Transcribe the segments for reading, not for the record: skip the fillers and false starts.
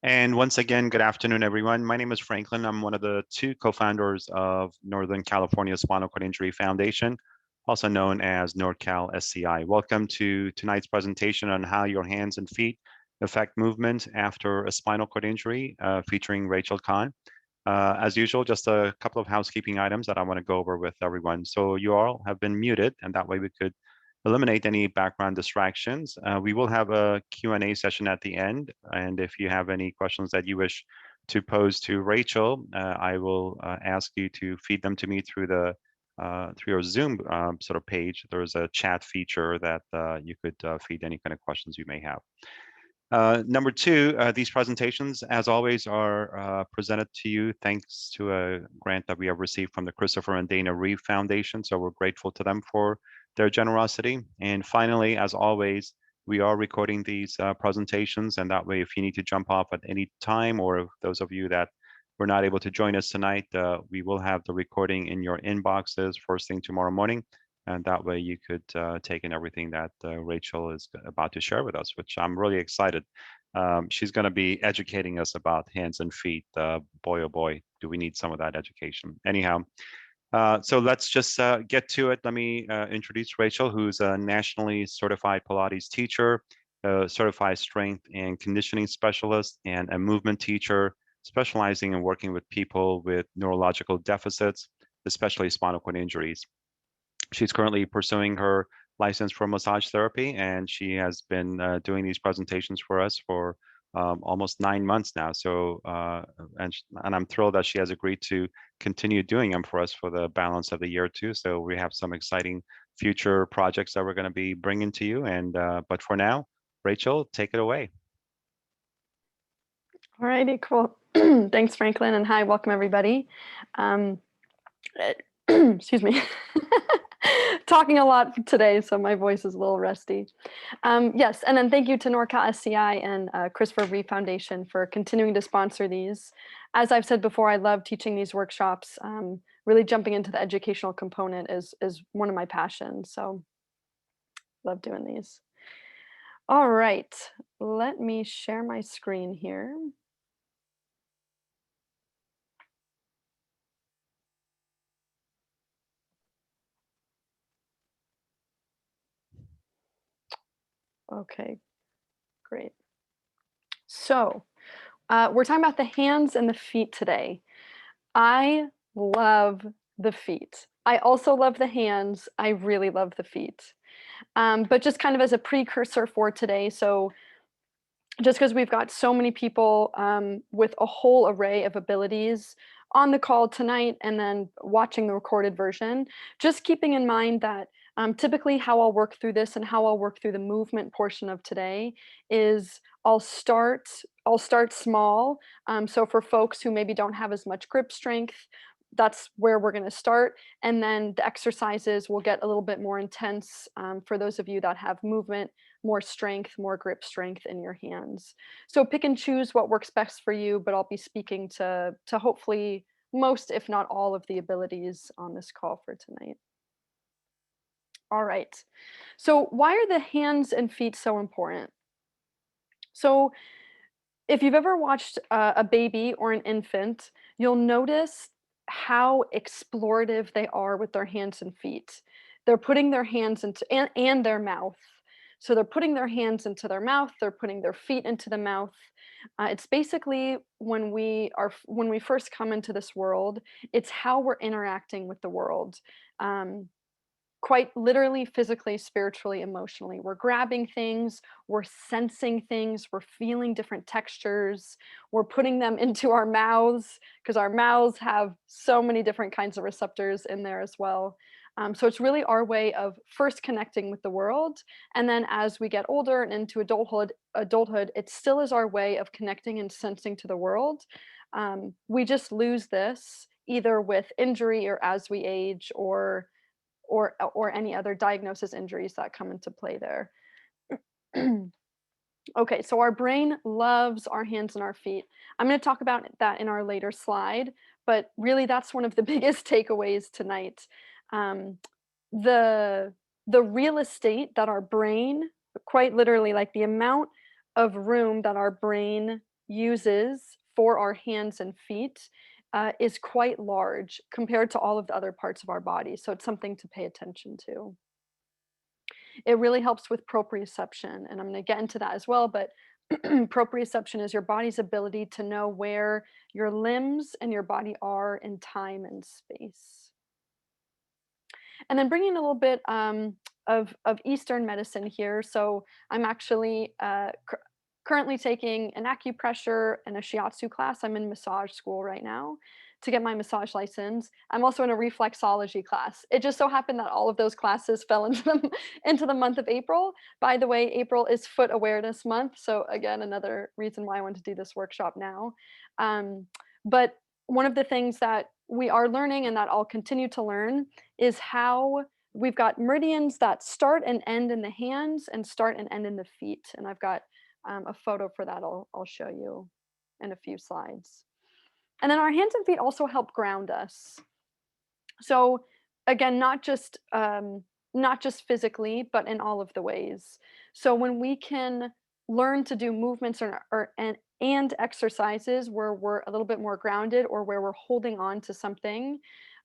And once again, good afternoon, everyone. My name is Franklin. I'm one of the two co-founders of Northern California Spinal Cord Injury Foundation, also known as NordCal SCI. Welcome to tonight's presentation on how your hands and feet affect movement after a spinal cord injury, featuring Rachel Kahn. As usual, just a couple of housekeeping items that I want to go over with everyone. So you all have been muted, and that way we could eliminate any background distractions. We will have a Q&A session at the end, and if you have any questions that you wish to pose to Rachel, I will ask you to feed them to me through your Zoom sort of page. There's a chat feature that you could feed any kind of questions you may have. Number two, these presentations, as always, are presented to you thanks to a grant that we have received from the Christopher and Dana Reeve Foundation. So we're grateful to them for their generosity. And finally, as always, we are recording these presentations, and that way, if you need to jump off at any time, or if those of you that were not able to join us tonight, we will have the recording in your inboxes first thing tomorrow morning. And that way you could take in everything that Rachel is about to share with us, which I'm really excited. She's going to be educating us about hands and feet. Boy, oh boy, do we need some of that education. Anyhow, so let's just get to it. Let me introduce Rachel, who's a nationally certified Pilates teacher, a certified strength and conditioning specialist, and a movement teacher, specializing in working with people with neurological deficits, especially spinal cord injuries. She's currently pursuing her license for massage therapy, and she has been doing these presentations for us for almost 9 months now. So, and I'm thrilled that she has agreed to continue doing them for us for the balance of the year too. So we have some exciting future projects that we're going to be bringing to you. And but for now, Rachel, take it away. All righty, cool. Thanks, Franklin, and hi, welcome everybody. Excuse me. Talking a lot today, so my voice is a little rusty. Yes, and then thank you to NorCal SCI and Christopher Reeve Foundation for continuing to sponsor these. As I've said before, I love teaching these workshops. Really jumping into the educational component is one of my passions, so love doing these. All right, let me share my screen here. Okay, great. So we're talking about the hands and the feet today. I love the feet. I also love the hands. I really love the feet. But just kind of as a precursor for today, so just because we've got so many people with a whole array of abilities on the call tonight and then watching the recorded version, just keeping in mind that typically how I'll work through this and how I'll work through the movement portion of today is I'll start small. So for folks who maybe don't have as much grip strength, that's where we're going to start. And then the exercises will get a little bit more intense for those of you that have movement, more strength, more grip strength in your hands. So pick and choose what works best for you, but I'll be speaking to hopefully most, if not all, of the abilities on this call for tonight. All right. So why are the hands and feet so important? So if you've ever watched a baby or an infant, you'll notice how explorative they are with their hands and feet. They're putting their hands into and their mouth. So they're putting their hands into their mouth, they're putting their feet into the mouth. It's basically when we first come into this world, it's how we're interacting with the world. Quite literally, physically, spiritually, emotionally. We're grabbing things, we're sensing things, we're feeling different textures, we're putting them into our mouths because our mouths have so many different kinds of receptors in there as well. So it's really our way of first connecting with the world, and then as we get older and into adulthood, it still is our way of connecting and sensing to the world. We just lose this either with injury or as we age, or any other diagnosis injuries that come into play there. Okay, so our brain loves our hands and our feet. I'm going to talk about that in our later slide, but really that's one of the biggest takeaways tonight. The real estate that our brain, quite literally, like the amount of room that our brain uses for our hands and feet is quite large compared to all of the other parts of our body. So it's something to pay attention to. It really helps with proprioception, and I'm going to get into that as well. But proprioception is your body's ability to know where your limbs and your body are in time and space. And then bringing a little bit of Eastern medicine here. So I'm actually currently taking an acupressure and a shiatsu class. I'm in massage school right now to get my massage license. I'm also in a reflexology class. It just so happened that all of those classes fell into the month of April. By the way, April is Foot Awareness Month. So again, another reason why I wanted to do this workshop now. But one of the things that we are learning and that I'll continue to learn is how we've got meridians that start and end in the hands and start and end in the feet. And I've got a photo for that I'll show you in a few slides. And then our hands and feet also help ground us. So again, not just physically, but in all of the ways. So when we can learn to do movements and exercises where we're a little bit more grounded or where we're holding on to something,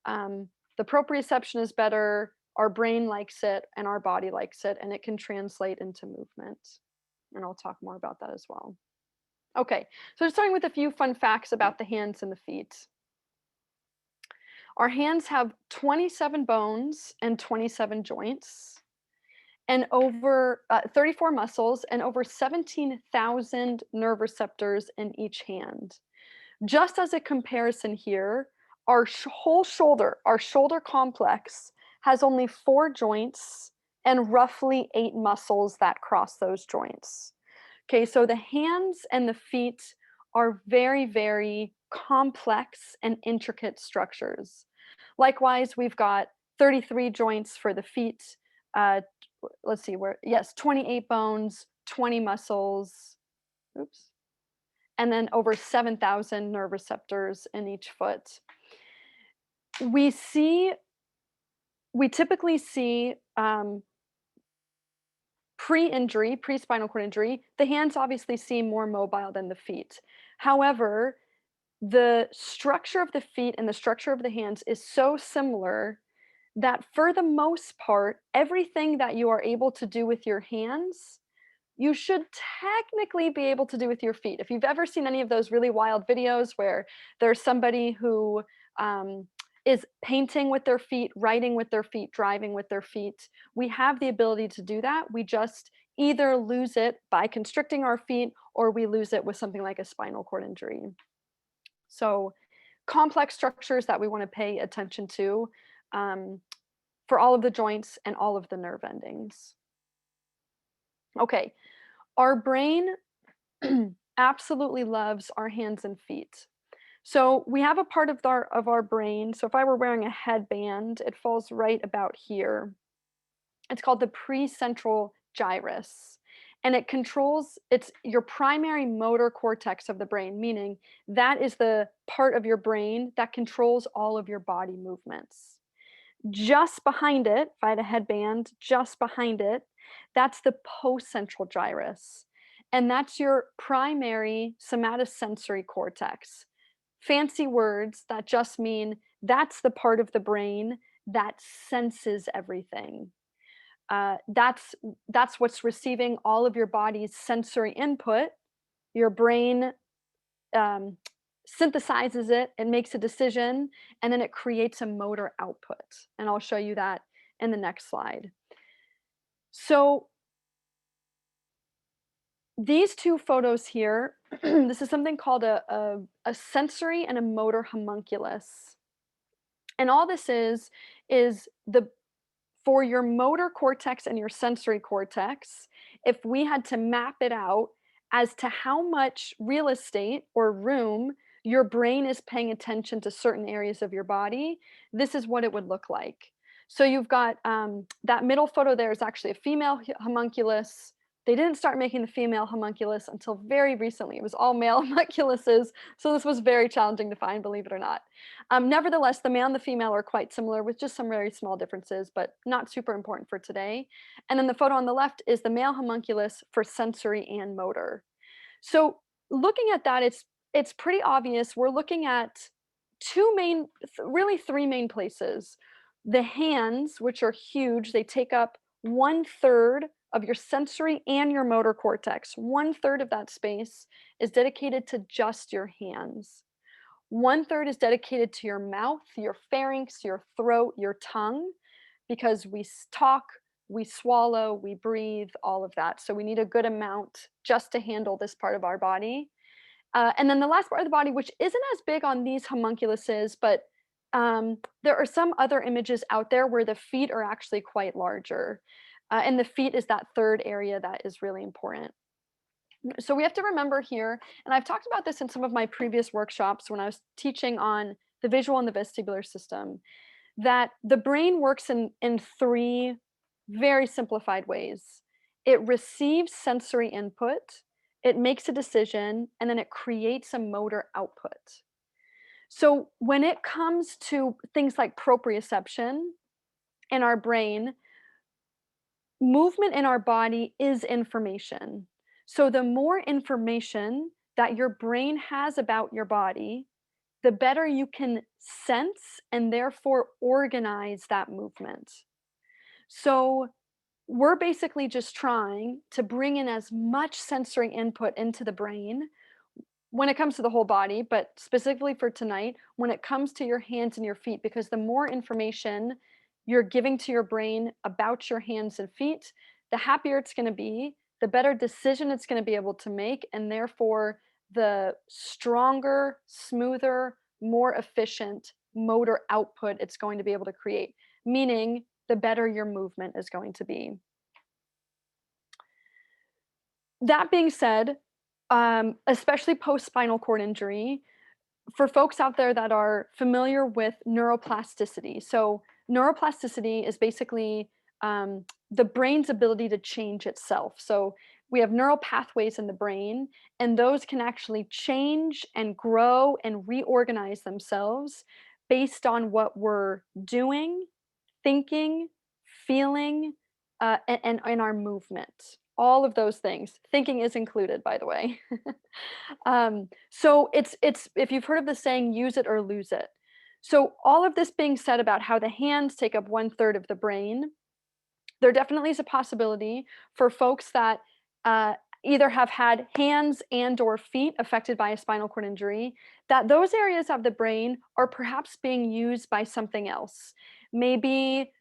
the proprioception is better, our brain likes it, and our body likes it, and it can translate into movement. And I'll talk more about that as well. Okay, so starting with a few fun facts about the hands and the feet. Our hands have 27 bones and 27 joints, and over 34 muscles, and over 17,000 nerve receptors in each hand. Just as a comparison here, our whole shoulder, our shoulder complex, has only 4 joints and roughly 8 muscles that cross those joints. Okay, so the hands and the feet are very, very complex and intricate structures. Likewise, we've got 33 joints for the feet. Let's see, 28 bones, 20 muscles, oops, and then over 7,000 nerve receptors in each foot. We typically see pre-injury, pre-spinal cord injury, the hands obviously seem more mobile than the feet. However, the structure of the feet and the structure of the hands is so similar that for the most part, everything that you are able to do with your hands, you should technically be able to do with your feet. If you've ever seen any of those really wild videos where there's somebody who is painting with their feet, writing with their feet, driving with their feet, we have the ability to do that. We just either lose it by constricting our feet or we lose it with something like a spinal cord injury. So complex structures that we want to pay attention to for all of the joints and all of the nerve endings. Okay, our brain absolutely loves our hands and feet. So we have a part of our brain. So if I were wearing a headband, it falls right about here. It's called the precentral gyrus. And it's your primary motor cortex of the brain, meaning that is the part of your brain that controls all of your body movements. Just behind it, if I had a headband, just behind it, that's the postcentral gyrus. And that's your primary somatosensory cortex. Fancy words that just mean that's the part of the brain that senses everything. That's what's receiving all of your body's sensory input. Your brain synthesizes it and makes a decision, and then it creates a motor output. And I'll show you that in the next slide. So these two photos here, this is something called a sensory and a motor homunculus. And all this is for your motor cortex and your sensory cortex, if we had to map it out as to how much real estate or room your brain is paying attention to certain areas of your body, this is what it would look like. So you've got that middle photo there is actually a female homunculus. They didn't start making the female homunculus until very recently. It was all male homunculuses, so this was very challenging to find, believe it or not. Nevertheless, the male and the female are quite similar with just some very small differences, but not super important for today. And then the photo on the left is the male homunculus for sensory and motor. So looking at that, it's pretty obvious. We're looking at really three main places. The hands, which are huge, they take up 1/3 of your sensory and your motor cortex. 1/3 of that space is dedicated to just your hands. 1/3 is dedicated to your mouth, your pharynx, your throat, your tongue, because we talk, we swallow, we breathe, all of that. So we need a good amount just to handle this part of our body. And then the last part of the body, which isn't as big on these homunculuses, but there are some other images out there where the feet are actually quite larger. And the feet is that third area that is really important. So we have to remember here, and I've talked about this in some of my previous workshops when I was teaching on the visual and the vestibular system, that the brain works in three very simplified ways. It receives sensory input, it makes a decision, and then it creates a motor output. So when it comes to things like proprioception in our brain, movement in our body is information. So the more information that your brain has about your body, the better you can sense and therefore organize that movement. So we're basically just trying to bring in as much sensory input into the brain when it comes to the whole body, but specifically for tonight, when it comes to your hands and your feet, because the more information you're giving to your brain about your hands and feet, the happier it's going to be, the better decision it's going to be able to make, and therefore the stronger, smoother, more efficient motor output it's going to be able to create, meaning the better your movement is going to be. That being said, especially post spinal cord injury, for folks out there that are familiar with neuroplasticity. So, neuroplasticity is basically the brain's ability to change itself. So, we have neural pathways in the brain, and those can actually change and grow and reorganize themselves based on what we're doing, thinking, feeling, and our movement. All of those things. Thinking is included, by the way. So it's if you've heard of the saying, use it or lose it. So all of this being said about how the hands take up 1/3 of the brain, there definitely is a possibility for folks that uh, either have had hands and or feet affected by a spinal cord injury, that those areas of the brain are perhaps being used by something else. Maybe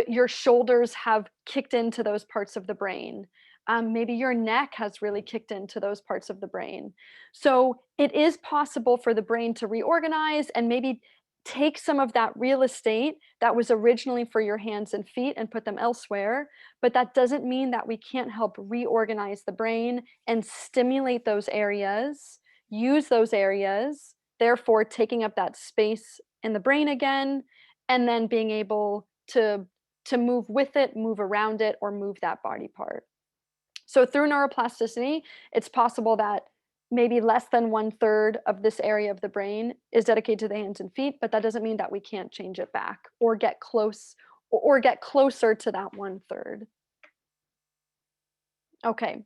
your shoulders have kicked into those parts of the brain. Maybe your neck has really kicked into those parts of the brain. So it is possible for the brain to reorganize and maybe take some of that real estate that was originally for your hands and feet and put them elsewhere. But that doesn't mean that we can't help reorganize the brain and stimulate those areas, use those areas, therefore taking up that space in the brain again, and then being able to move with it, move around it, or move that body part. So through neuroplasticity, it's possible that maybe less than 1/3 of this area of the brain is dedicated to the hands and feet, but that doesn't mean that we can't change it back or get close or get closer to that 1/3. Okay.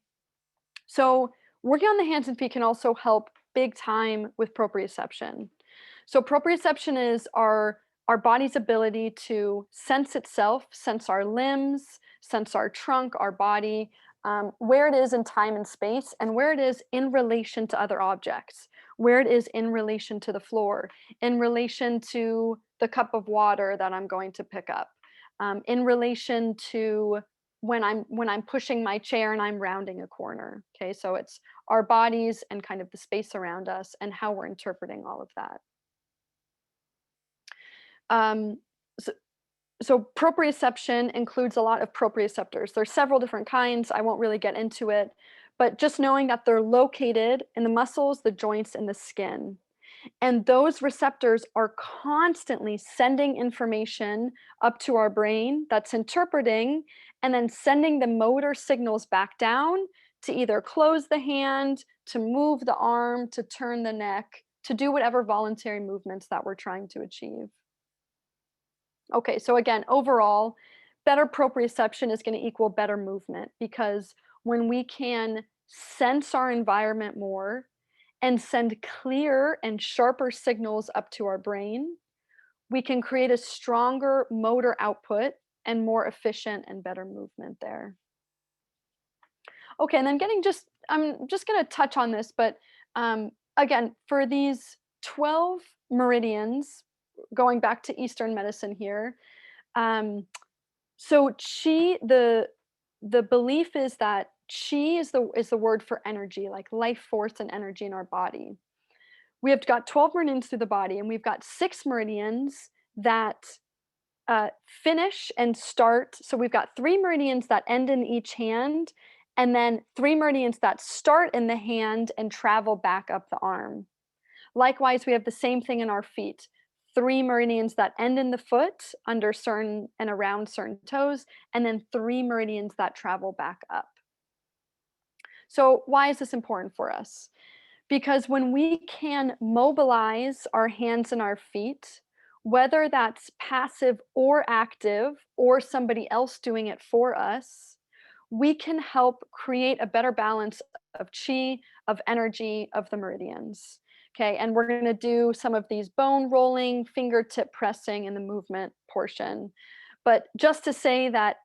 So working on the hands and feet can also help big time with proprioception. So proprioception is our body's ability to sense itself, sense our limbs, sense our trunk, our body, where it is in time and space, and where it is in relation to other objects, where it is in relation to the floor, in relation to the cup of water that I'm going to pick up, in relation to when I'm pushing my chair and I'm rounding a corner. Okay, so it's our bodies and kind of the space around us and how we're interpreting all of that. Um, so, so proprioception includes a lot of proprioceptors. There's several different kinds. I won't really get into it, but just knowing that they're located in the muscles, the joints, and the skin. And those receptors are constantly sending information up to our brain that's interpreting and then sending the motor signals back down to either close the hand, to move the arm, to turn the neck, to do whatever voluntary movements that we're trying to achieve. Okay, so again, overall, better proprioception is going to equal better movement because when we can sense our environment more and send clear and sharper signals up to our brain, we can create a stronger motor output and more efficient and better movement there. Okay, and then I'm just going to touch on this, but again, for these 12 meridians, going back to Eastern medicine here, um, so chi, the belief is that chi is the word for energy, like life force and energy in our body. We have got 12 meridians through the body, and we've got 6 meridians that finish and start. So we've got 3 meridians that end in each hand, and then 3 meridians that start in the hand and travel back up the arm. Likewise, we have the same thing in our feet. 3 meridians that end in the foot under certain and around certain toes, and then 3 meridians that travel back up. So why is this important for us? Because when we can mobilize our hands and our feet, whether that's passive or active, or somebody else doing it for us, we can help create a better balance of chi, of energy, of the meridians. Okay, and we're going to do some of these bone rolling, fingertip pressing in the movement portion. But just to say that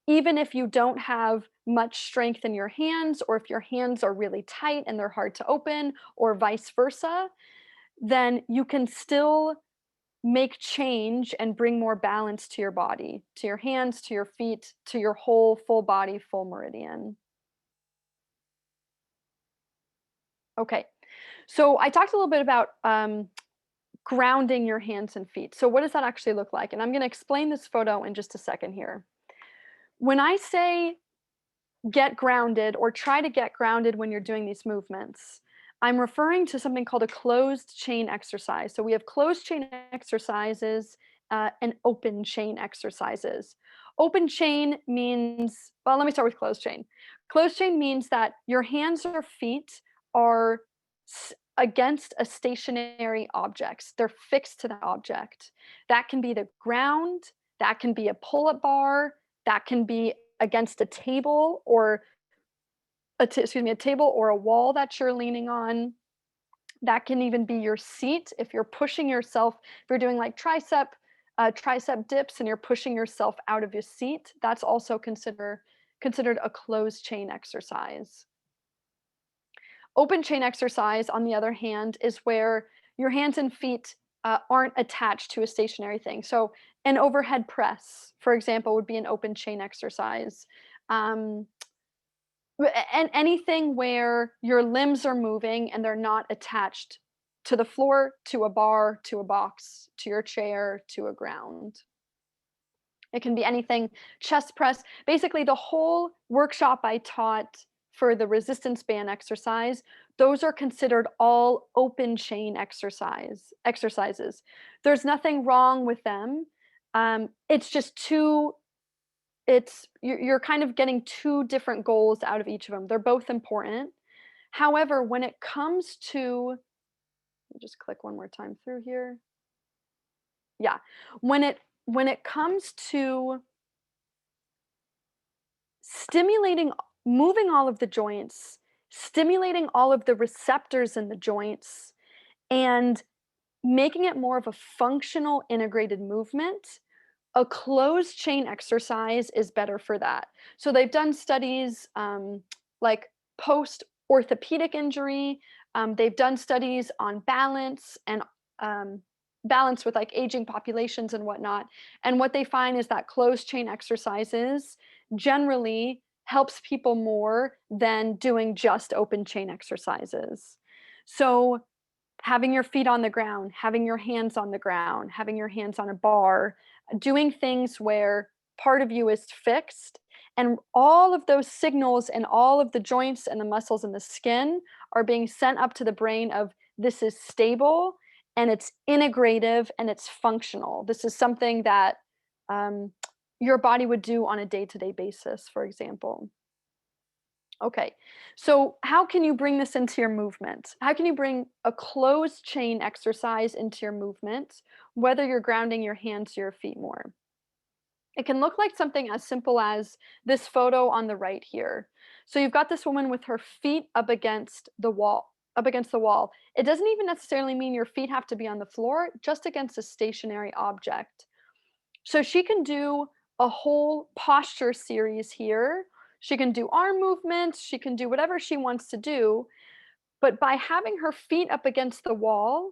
even if you don't have much strength in your hands, or if your hands are really tight and they're hard to open, or vice versa, then you can still make change and bring more balance to your body, to your hands, to your feet, to your whole full body, full meridian. Okay, so I talked a little bit about grounding your hands and feet. So what does that actually look like? And I'm going to explain this photo in just a second here. When I say get grounded or try to get grounded when you're doing these movements, I'm referring to something called a closed chain exercise. So we have closed chain exercises and open chain exercises. Open chain means, well, let me start with closed chain. Closed chain means that your hands or feet are against a stationary object. They're fixed to that object. That can be the ground, that can be a pull-up bar, that can be against a table or a table or a wall that you're leaning on. That can even be your seat if you're pushing yourself. If you're doing like tricep dips and you're pushing yourself out of your seat, that's also considered a closed chain exercise. Open chain exercise, on the other hand, is where your hands and feet aren't attached to a stationary thing. So an overhead press, for example, would be an open chain exercise. And anything where your limbs are moving and they're not attached to the floor, to a bar, to a box, to your chair, to a ground. It can be anything, chest press. Basically, the whole workshop I taught for the resistance band exercise, those are considered all open chain exercises. There's nothing wrong with them. It's just you're kind of getting 2 different goals out of each of them. They're both important. However, when it comes to, let me just click one more time through here. Yeah, when it comes to stimulating, moving all of the joints, stimulating all of the receptors in the joints, and making it more of a functional integrated movement, a closed chain exercise is better for that. So they've done studies like post orthopedic injury. They've done studies on balance and balance with like aging populations and whatnot. And what they find is that closed chain exercises generally helps people more than doing just open chain exercises. So having your feet on the ground, having your hands on the ground, having your hands on a bar, doing things where part of you is fixed, and all of those signals and all of the joints and the muscles and the skin are being sent up to the brain of this is stable and it's integrative and it's functional. This is something that your body would do on a day-to-day basis, for example. Okay, so how can you bring this into your movement? How can you bring a closed chain exercise into your movement, whether you're grounding your hands or your feet more? It can look like something as simple as this photo on the right here. So you've got this woman with her feet up against the wall, up against the wall. It doesn't even necessarily mean your feet have to be on the floor, just against a stationary object. So she can do a whole posture series here. She can do arm movements, she can do whatever she wants to do, but by having her feet up against the wall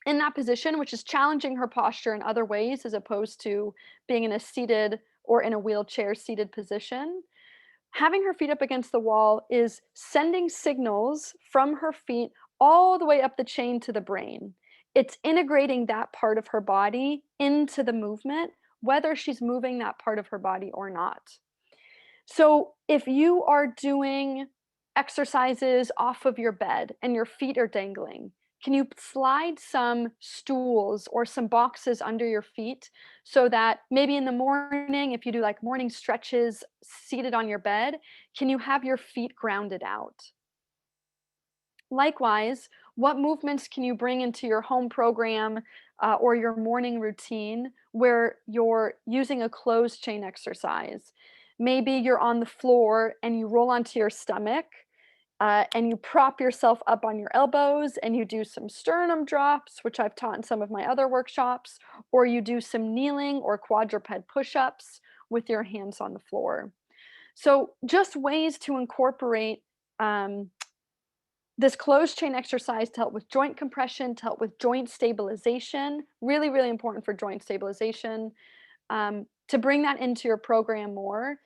in that position, which is challenging her posture in other ways as opposed to being in a seated or in a wheelchair seated position, having her feet up against the wall is sending signals from her feet all the way up the chain to the brain. It's integrating that part of her body into the movement, whether she's moving that part of her body or not. So if you are doing exercises off of your bed and your feet are dangling, can you slide some stools or some boxes under your feet so that maybe in the morning, if you do like morning stretches seated on your bed, can you have your feet grounded out? Likewise, what movements can you bring into your home program or your morning routine where you're using a closed chain exercise? Maybe you're on the floor and you roll onto your stomach and you prop yourself up on your elbows and you do some sternum drops, which I've taught in some of my other workshops, or you do some kneeling or quadruped push ups with your hands on the floor. So, just ways to incorporate um, this closed chain exercise to help with joint compression, to help with joint stabilization, really, really important for joint stabilization, to bring that into your program more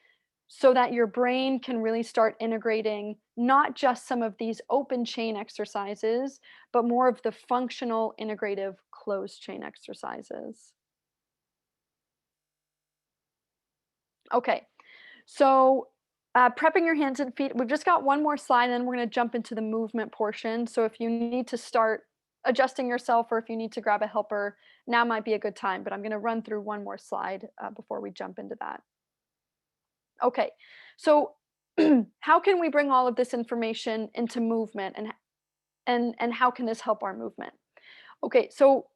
so that your brain can really start integrating not just some of these open chain exercises, but more of the functional, integrative, closed chain exercises. Okay, so prepping your hands and feet, we've just got one more slide and then we're going to jump into the movement portion. So if you need to start adjusting yourself or if you need to grab a helper, now might be a good time, but I'm going to run through one more slide before we jump into that. Okay, so how can we bring all of this information into movement and how can this help our movement? Okay, so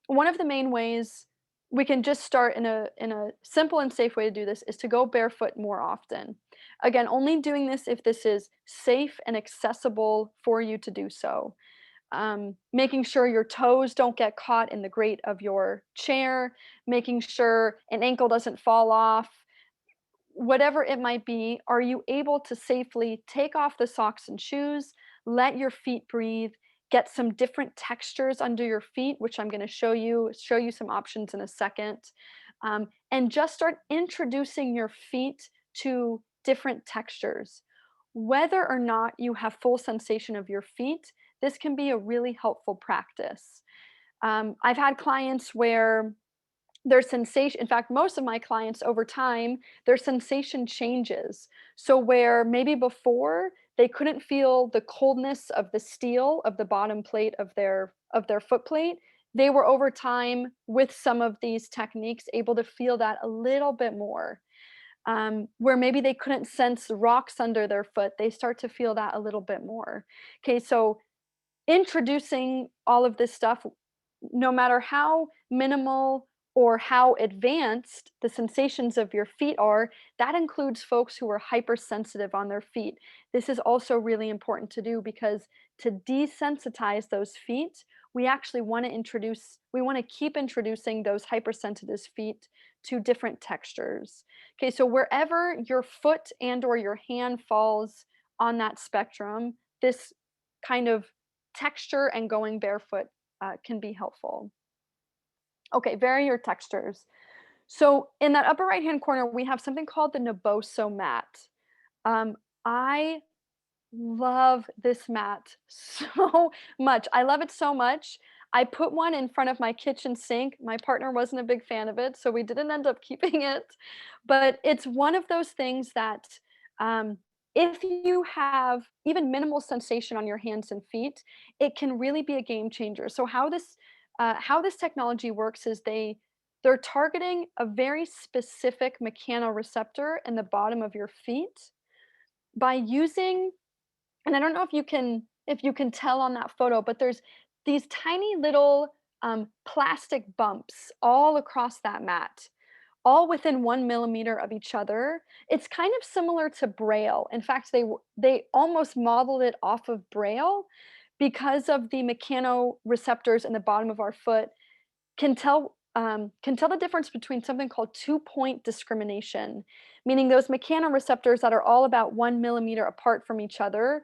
one of the main ways we can just start in a simple and safe way to do this is to go barefoot more often. Again, only doing this if this is safe and accessible for you to do so. Making sure your toes don't get caught in the grate of your chair, making sure an ankle doesn't fall off, whatever it might be, are you able to safely take off the socks and shoes, let your feet breathe, get some different textures under your feet, which I'm going to show you some options in a second, and just start introducing your feet to different textures. Whether or not you have full sensation of your feet, this can be a really helpful practice. I've had clients where their sensation, in fact, most of my clients over time, their sensation changes. So where maybe before they couldn't feel the coldness of the steel of the bottom plate of their foot plate, they were over time with some of these techniques able to feel that a little bit more. Where maybe they couldn't sense rocks under their foot, they start to feel that a little bit more. Okay, so introducing all of this stuff, no matter how minimal or how advanced the sensations of your feet are, that includes folks who are hypersensitive on their feet. This is also really important to do because to desensitize those feet, we actually want to we want to keep introducing those hypersensitive feet to different textures. Okay, so wherever your foot and or your hand falls on that spectrum, this kind of texture and going barefoot can be helpful. Okay, vary your textures. So in that upper right hand corner, we have something called the Naboso mat. I love this mat so much. I love it so much. I put one in front of my kitchen sink. My partner wasn't a big fan of it, so we didn't end up keeping it. But it's one of those things that if you have even minimal sensation on your hands and feet, it can really be a game changer. So how this technology works is they're targeting a very specific mechanoreceptor in the bottom of your feet by using, and I don't know if you can tell on that photo, but there's these tiny little plastic bumps all across that mat. all within 1 millimeter of each other. It's kind of similar to Braille. In fact, they almost modeled it off of Braille because of the mechanoreceptors in the bottom of our foot can tell the difference between something called 2-point discrimination, meaning those mechanoreceptors that are all about 1 millimeter apart from each other.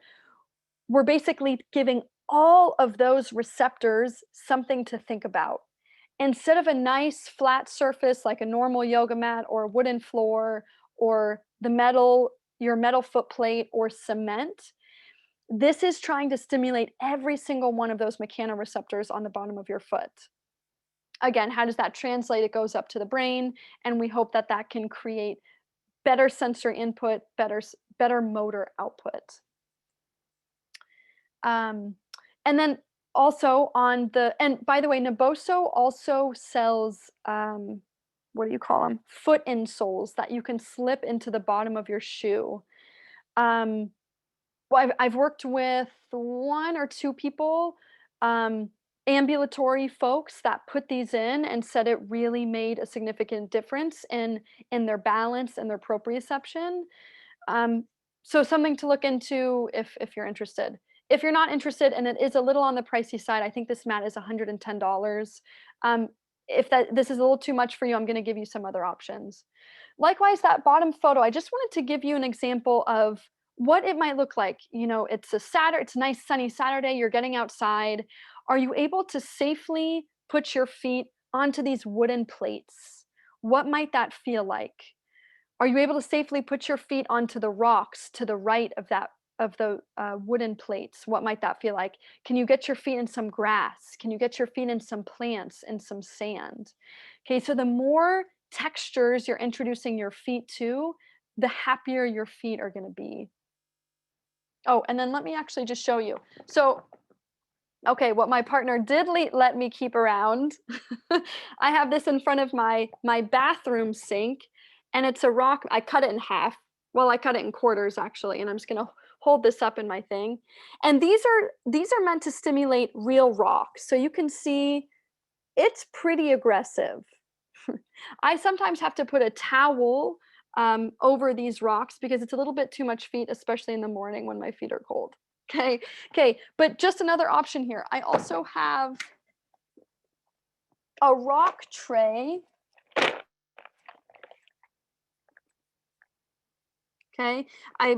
We're basically giving all of those receptors something to think about. Instead of a nice flat surface like a normal yoga mat or a wooden floor or your metal foot plate or cement, this is trying to stimulate every single one of those mechanoreceptors on the bottom of your foot. Again, how does that translate? It goes up to the brain, and we hope that that can create better sensory input, better motor output. And then also and by the way, Naboso also sells, what do you call them? Foot insoles that you can slip into the bottom of your shoe. Well, I've worked with 1 or 2 people, ambulatory folks that put these in and said it really made a significant difference in their balance and their proprioception. Um, so something to look into if you're interested. If you're not interested and it is a little on the pricey side, I think this mat is $110. If this is a little too much for you, I'm going to give you some other options. Likewise, that bottom photo, I just wanted to give you an example of what it might look like. You know, it's a nice sunny Saturday, you're getting outside. Are you able to safely put your feet onto these wooden plates? What might that feel like? Are you able to safely put your feet onto the rocks to the right of the wooden plates? What might that feel like? Can you get your feet in some grass? Can you get your feet in some plants and some sand? Okay, so the more textures you're introducing your feet to, the happier your feet are going to be. Oh, and then let me actually just show you. So, okay, what my partner did let me keep around. I have this in front of my bathroom sink, and it's a rock. I cut it in half. Well, I cut it in quarters actually, and I'm just gonna hold this up in my thing. And these are meant to stimulate real rocks. So you can see it's pretty aggressive. I sometimes have to put a towel over these rocks because it's a little bit too much feet, especially in the morning when my feet are cold. Okay, but just another option here. I also have a rock tray. Okay, I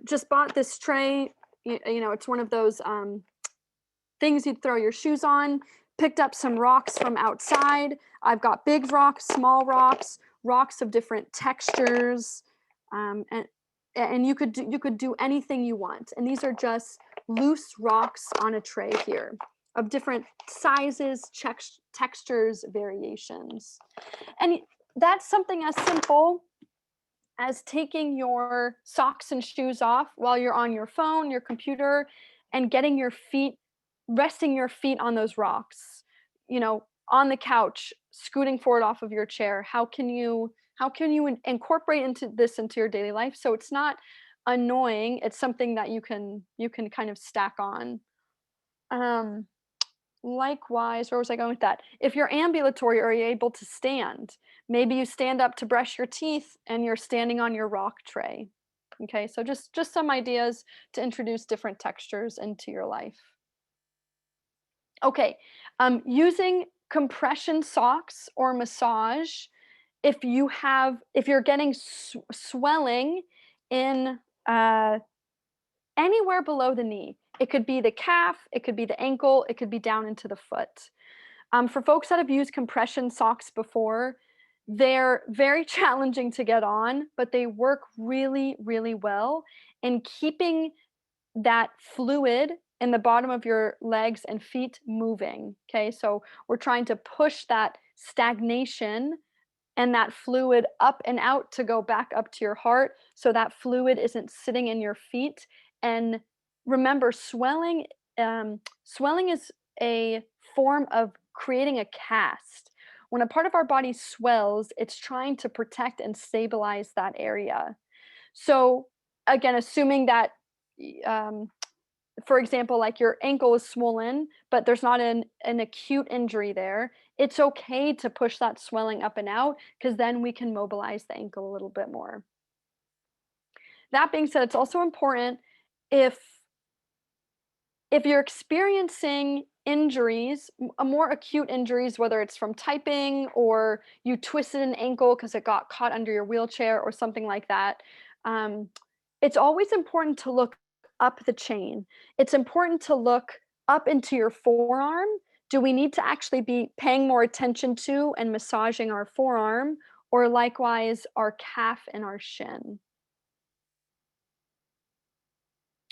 just bought this tray. You know, it's one of those things you'd throw your shoes on. Picked up some rocks from outside. I've got big rocks, small rocks, rocks of different textures, and you could do anything you want. And these are just loose rocks on a tray here of different sizes, textures, variations. And that's something as simple as taking your socks and shoes off while you're on your phone, your computer, and resting your feet on those rocks, you know, on the couch, scooting forward off of your chair. How can you incorporate into your daily life so it's not annoying? It's something that you can kind of stack on. Likewise, where was I going with that? If you're ambulatory, are you able to stand? Maybe you stand up to brush your teeth and you're standing on your rock tray. Okay, so just some ideas to introduce different textures into your life. Okay, using compression socks or massage. If you're getting swelling in anywhere below the knee, it could be the calf, it could be the ankle, it could be down into the foot. For folks that have used compression socks before, they're very challenging to get on, but they work really, really well in keeping that fluid in the bottom of your legs and feet moving. Okay, so we're trying to push that stagnation and that fluid up and out to go back up to your heart so that fluid isn't sitting in your feet. And remember, swelling is a form of creating a cast. When a part of our body swells, it's trying to protect and stabilize that area. So again, assuming that for example, like your ankle is swollen, but there's not an acute injury there, it's okay to push that swelling up and out because then we can mobilize the ankle a little bit more. That being said, it's also important if you're experiencing injuries, more acute injuries, whether it's from typing or you twisted an ankle because it got caught under your wheelchair or something like that, um, it's always important to look up the chain. It's important to look up into your forearm. Do we need to actually be paying more attention to and massaging our forearm, or likewise our calf and our shin?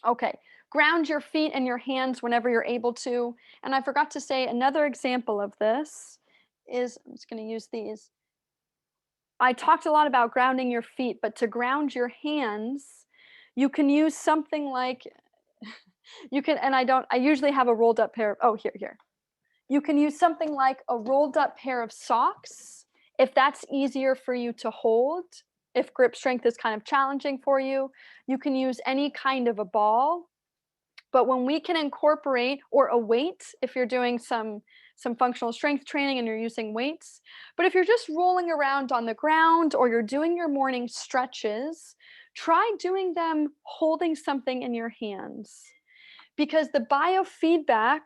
Okay, ground your feet and your hands whenever you're able to. And I forgot to say another example of this is, I'm just going to use these. I talked a lot about grounding your feet, but to ground your hands, you can use something like, you can, and I usually have a rolled up pair of, oh, here. You can use something like a rolled up pair of socks if that's easier for you to hold. If grip strength is kind of challenging for you, you can use any kind of a ball. But when we can incorporate, or a weight, if you're doing some functional strength training and you're using weights, but if you're just rolling around on the ground or you're doing your morning stretches, try doing them holding something in your hands, because the biofeedback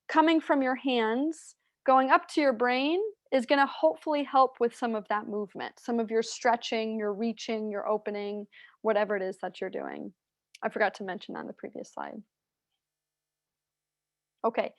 coming from your hands going up to your brain is going to hopefully help with some of that movement, some of your stretching, your reaching, your opening, whatever it is that you're doing. I forgot to mention that on the previous slide. Okay,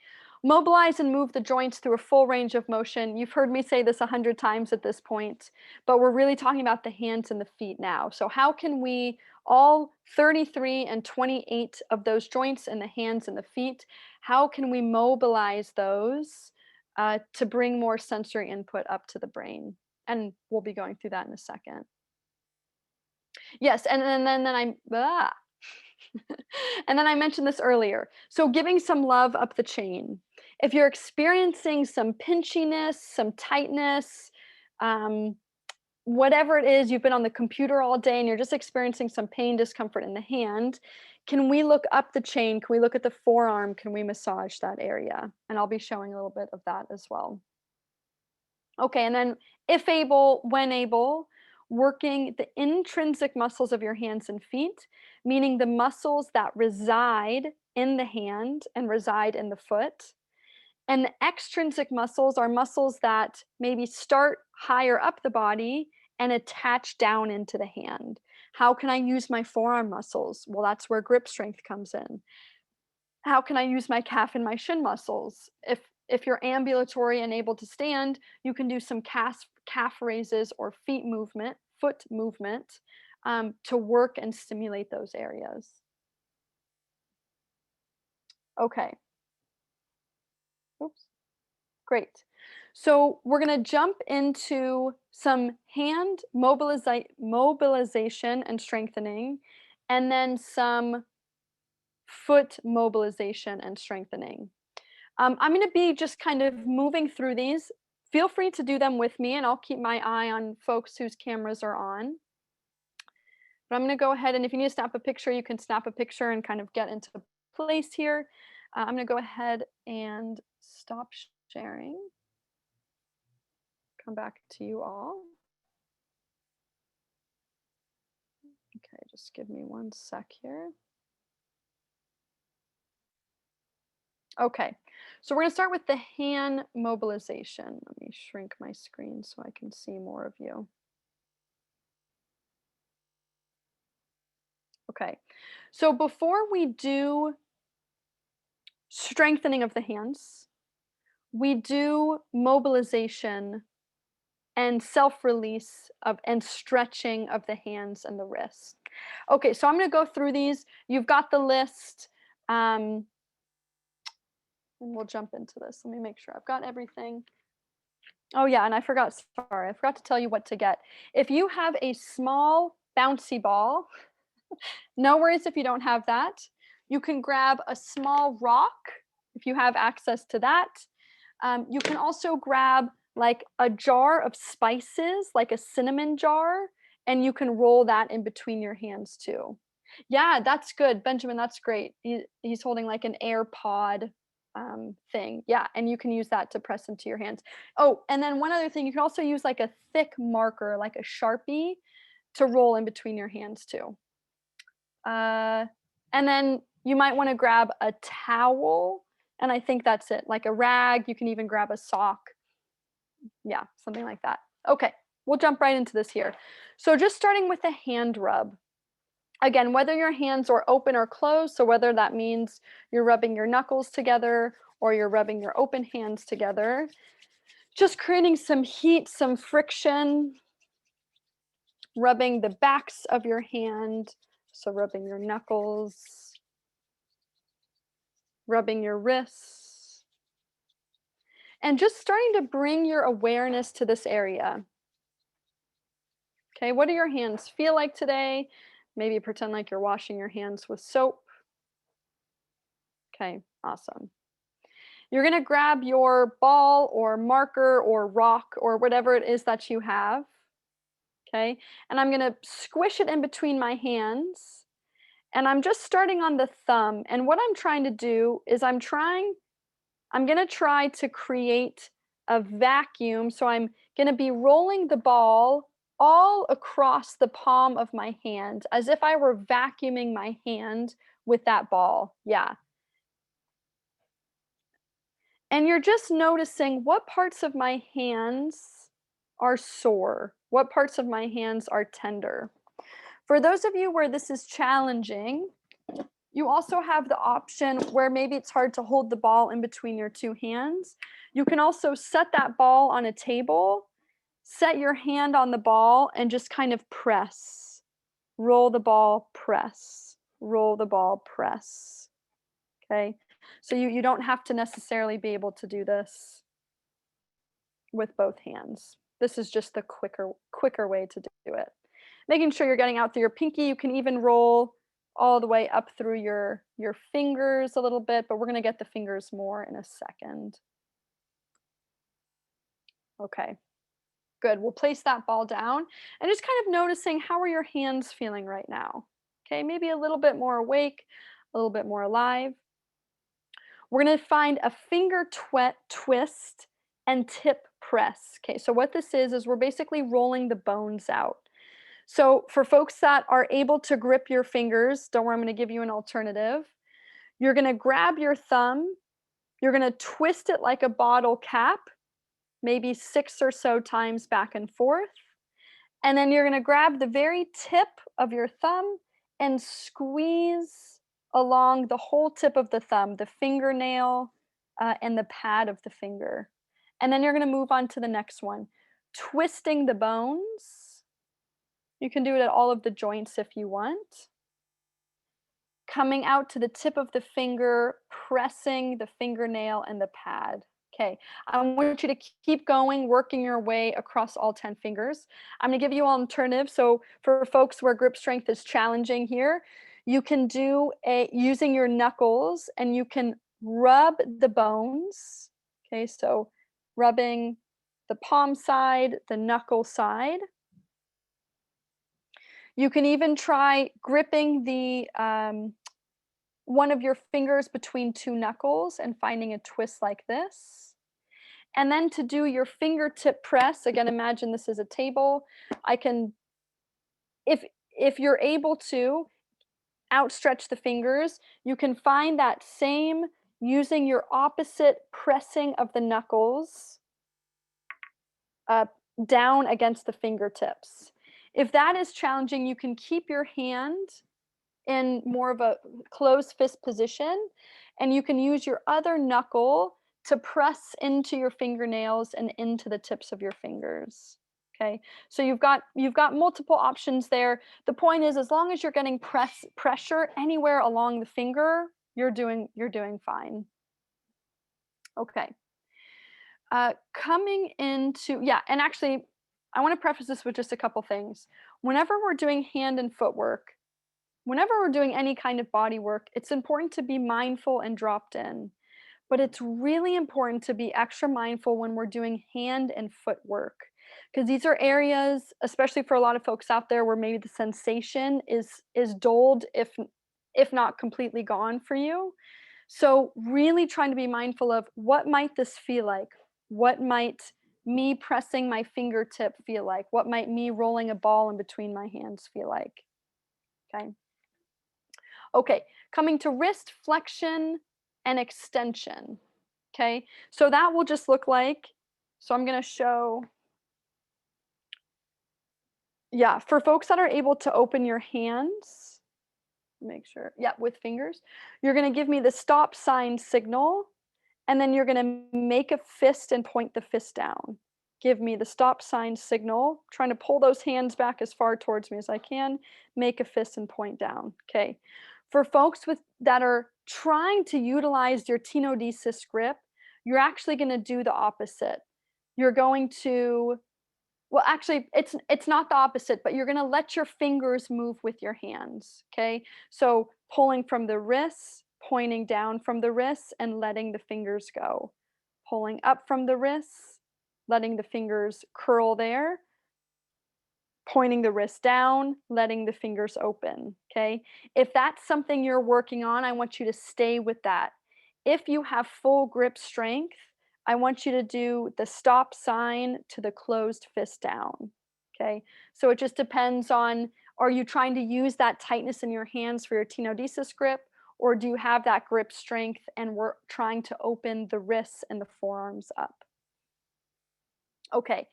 mobilize and move the joints through a full range of motion. You've heard me say this 100 times at this point, but we're really talking about the hands and the feet now. So how can we, all 33 and 28 of those joints in the hands and the feet, how can we mobilize those to bring more sensory input up to the brain? And we'll be going through that in a second. Yes, and then and then I mentioned this earlier. So giving some love up the chain. If you're experiencing some pinchiness, some tightness, whatever it is, you've been on the computer all day and you're just experiencing some pain, discomfort in the hand, can we look up the chain? Can we look at the forearm? Can we massage that area? And I'll be showing a little bit of that as well. Okay, and then if able, when able, working the intrinsic muscles of your hands and feet, meaning the muscles that reside in the hand and reside in the foot. And the extrinsic muscles are muscles that maybe start higher up the body and attach down into the hand. How can I use my forearm muscles? Well, that's where grip strength comes in. How can I use my calf and my shin muscles? If you're ambulatory and able to stand, you can do some calf raises or foot movement to work and stimulate those areas. Okay. Oops. Great. So we're going to jump into some hand mobilization and strengthening, and then some foot mobilization and strengthening. I'm going to be just kind of moving through these. Feel free to do them with me, and I'll keep my eye on folks whose cameras are on. But I'm going to go ahead, and if you need to snap a picture, you can snap a picture and kind of get into place here. I'm going to go ahead and stop sharing. Come back to you all. Okay, just give me one sec here. Okay, so we're going to start with the hand mobilization. Let me shrink my screen so I can see more of you. Okay, so before we do strengthening of the hands, we do mobilization and self-release of and stretching of the hands and the wrists. Okay, so I'm going to go through these. You've got the list. And we'll jump into this. Let me make sure I've got everything. Oh yeah, and I forgot to tell you what to get. If you have a small bouncy ball, no worries if you don't have that. You can grab a small rock if you have access to that. You can also grab like a jar of spices, like a cinnamon jar, and you can roll that in between your hands too. Yeah, that's good, Benjamin, that's great. He's holding like an AirPod thing. Yeah, and you can use that to press into your hands. Oh, and then one other thing, you can also use like a thick marker, like a Sharpie, to roll in between your hands too. And then you might want to grab a towel, and I think that's it. Like a rag, you can even grab a sock. Yeah, something like that. Okay, we'll jump right into this here. So just starting with the hand rub. Again, whether your hands are open or closed, so whether that means you're rubbing your knuckles together or you're rubbing your open hands together, just creating some heat, some friction, rubbing the backs of your hand, so rubbing your knuckles, rubbing your wrists, and just starting to bring your awareness to this area. Okay, what do your hands feel like today? Maybe pretend like you're washing your hands with soap. Okay, awesome. You're going to grab your ball or marker or rock or whatever it is that you have. Okay, and I'm going to squish it in between my hands. And I'm just starting on the thumb. And what I'm trying to do is I'm going to try to create a vacuum. So I'm going to be rolling the ball all across the palm of my hand as if I were vacuuming my hand with that ball. Yeah. And you're just noticing what parts of my hands are sore, what parts of my hands are tender. For those of you where this is challenging, you also have the option where maybe it's hard to hold the ball in between your two hands. You can also set that ball on a table, set your hand on the ball, and just kind of press. Roll the ball, press. Roll the ball, press. Okay? So you don't have to necessarily be able to do this with both hands. This is just the quicker way to do it. Making sure you're getting out through your pinky. You can even roll all the way up through your fingers a little bit, but we're going to get the fingers more in a second. Okay, good. We'll place that ball down and just kind of noticing, how are your hands feeling right now? Okay, maybe a little bit more awake, a little bit more alive. We're going to find a finger twist and tip press. Okay, so what this is we're basically rolling the bones out. So for folks that are able to grip your fingers, don't worry, I'm going to give you an alternative. You're going to grab your thumb, you're going to twist it like a bottle cap, maybe 6 or so times back and forth. And then you're going to grab the very tip of your thumb and squeeze along the whole tip of the thumb, the fingernail, and the pad of the finger. And then you're going to move on to the next one, twisting the bones. You can do it at all of the joints if you want. Coming out to the tip of the finger, pressing the fingernail and the pad. Okay, I want you to keep going, working your way across all 10 fingers. I'm going to give you an alternative. So for folks where grip strength is challenging here, you can do using your knuckles, and you can rub the bones. Okay, so rubbing the palm side, the knuckle side. You can even try gripping the one of your fingers between two knuckles and finding a twist like this. And then to do your fingertip press, again, imagine this is a table. I can, if you're able to outstretch the fingers, you can find that same using your opposite pressing of the knuckles down against the fingertips. If that is challenging, you can keep your hand in more of a closed fist position, and you can use your other knuckle to press into your fingernails and into the tips of your fingers. Okay, so you've got multiple options there. The point is, as long as you're getting pressure anywhere along the finger, you're doing fine. Okay. Coming into, yeah, and actually, I want to preface this with just a couple things. Whenever we're doing hand and footwork, whenever we're doing any kind of body work, it's important to be mindful and dropped in. But it's really important to be extra mindful when we're doing hand and foot work, because these are areas, especially for a lot of folks out there, where maybe the sensation is dulled, if not completely gone for you. So really trying to be mindful of what might this feel like? What might me pressing my fingertip feel like? What might me rolling a ball in between my hands feel like? Okay. Okay, coming to wrist flexion and extension. Okay, so that will just look like, so I'm going to show, yeah, for folks that are able to open your hands, make sure, yeah, with fingers, you're going to give me the stop sign signal, and then you're going to make a fist and point the fist down. Give me the stop sign signal, trying to pull those hands back as far towards me as I can, make a fist and point down. Okay. For folks that are trying to utilize your Tenodesis grip, you're actually going to do the opposite. You're going to, well, actually, it's not the opposite, but you're gonna let your fingers move with your hands, okay? So pulling from the wrists, pointing down from the wrists, and letting the fingers go. Pulling up from the wrists, letting the fingers curl there, pointing the wrist down, letting the fingers open, okay? If that's something you're working on, I want you to stay with that. If you have full grip strength, I want you to do the stop sign to the closed fist down, okay? So it just depends on, are you trying to use that tightness in your hands for your Tenodesis grip, or do you have that grip strength and we're trying to open the wrists and the forearms up? Okay,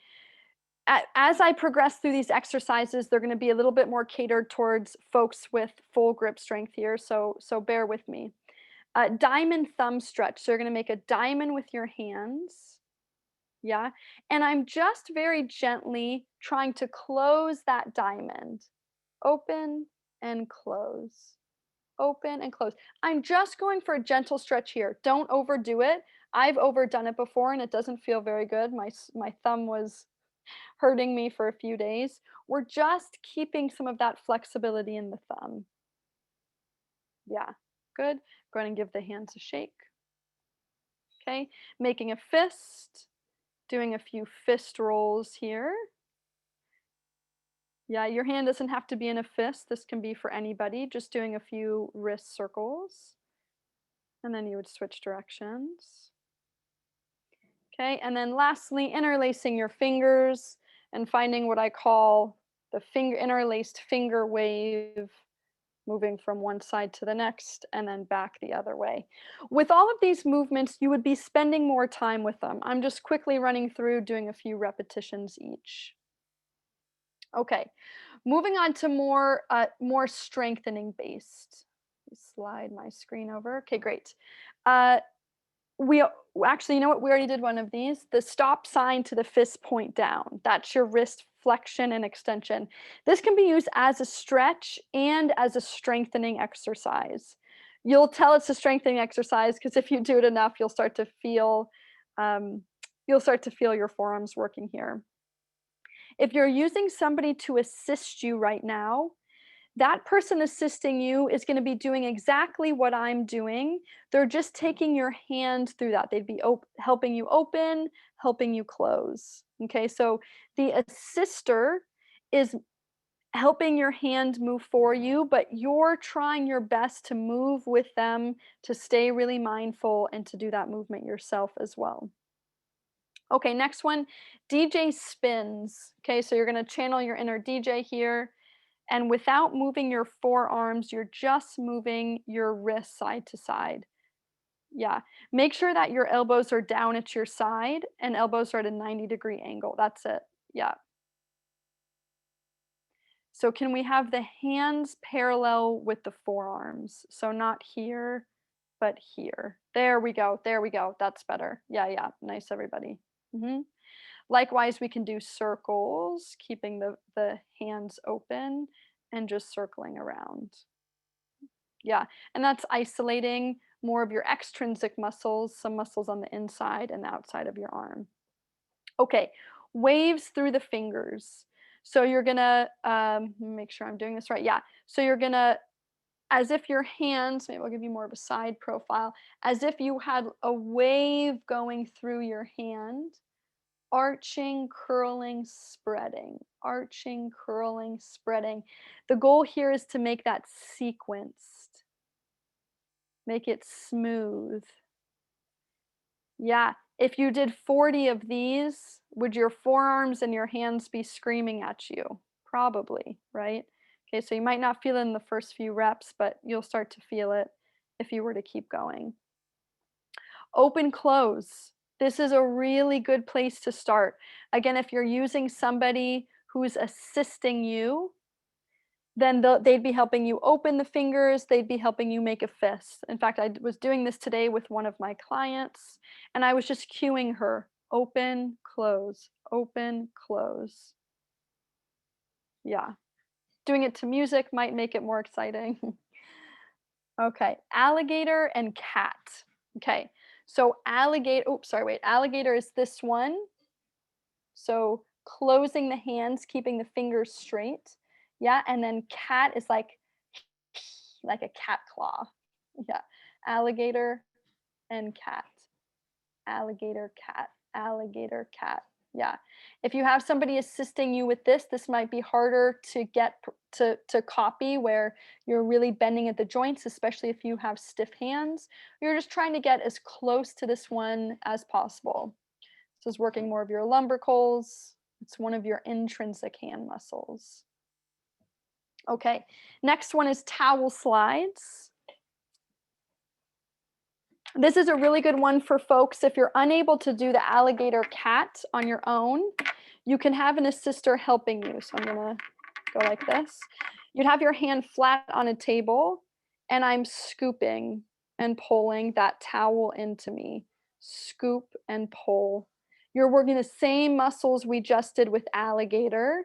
as I progress through these exercises, they're going to be a little bit more catered towards folks with full grip strength here, so bear with me. Diamond thumb stretch. So you're going to make a diamond with your hands, yeah, and I'm just very gently trying to close that diamond. Open and close. Open and close. I'm just going for a gentle stretch here. Don't overdo it. I've overdone it before and it doesn't feel very good. My thumb was hurting me for a few days. We're just keeping some of that flexibility in the thumb. Yeah, good. Go ahead and give the hands a shake. Okay, making a fist, doing a few fist rolls here. Yeah, your hand doesn't have to be in a fist. This can be for anybody. Just doing a few wrist circles. And then you would switch directions. Okay, and then lastly, interlacing your fingers and finding what I call the interlaced finger wave, moving from one side to the next and then back the other way. With all of these movements, you would be spending more time with them. I'm just quickly running through, doing a few repetitions each. Okay, moving on to more strengthening based. Slide my screen over. Okay, great. Uh, we actually, you know what? We already did one of these. The stop sign to the fist point down. That's your wrist flexion and extension. This can be used as a stretch and as a strengthening exercise. You'll tell it's a strengthening exercise because if you do it enough, um, you'll start to feel your forearms working here. If you're using somebody to assist you right now, that person assisting you is going to be doing exactly what I'm doing. They're just taking your hand through that. They'd be helping you open, helping you close. Okay, so the assister is helping your hand move for you, but you're trying your best to move with them, to stay really mindful, and to do that movement yourself as well. Okay, next one, DJ spins. Okay, so you're going to channel your inner DJ here. And without moving your forearms, you're just moving your wrists side to side. Yeah. Make sure that your elbows are down at your side and elbows are at a 90-degree angle. That's it. Yeah. So can we have the hands parallel with the forearms? So not here, but here. There we go. There we go. That's better. Yeah, yeah. Nice, everybody. Likewise, we can do circles, keeping the hands open and just circling around. Yeah, and that's isolating more of your extrinsic muscles, some muscles on the inside and the outside of your arm. Okay, waves through the fingers. So you're gonna make sure I'm doing this right. Yeah, so you're gonna, as if your hands, maybe I'll give you more of a side profile, as if you had a wave going through your hand. arching, curling, spreading, arching, curling, spreading. The goal here is to make that sequenced, make it smooth. Yeah, if you did 40 of these, would your forearms and your hands be screaming at you? Probably, right? Okay, so you might not feel it in the first few reps, but you'll start to feel it if you were to keep going. Open, close. This is a really good place to start. Again, if you're using somebody who's assisting you, then they'd be helping you open the fingers, they'd be helping you make a fist. In fact, I was doing this today with one of my clients, and I was just cueing her, open, close, open, close. Yeah. Doing it to music might make it more exciting. Okay, alligator and cat. Okay, so alligator is this one. So closing the hands, keeping the fingers straight. Yeah, and then cat is like a cat claw. Yeah, alligator and cat. Alligator, cat, alligator, cat. Yeah. If you have somebody assisting you with this, this might be harder to get to copy where you're really bending at the joints, especially if you have stiff hands. You're just trying to get as close to this one as possible. This is working more of your lumbricals. It's one of your intrinsic hand muscles. Okay, next one is towel slides. This is a really good one for folks if you're unable to do the alligator cat on your own. You can have an assister helping you. So I'm gonna go like this. You'd have your hand flat on a table, and I'm scooping and pulling that towel into me. Scoop and pull. You're working the same muscles we just did with alligator,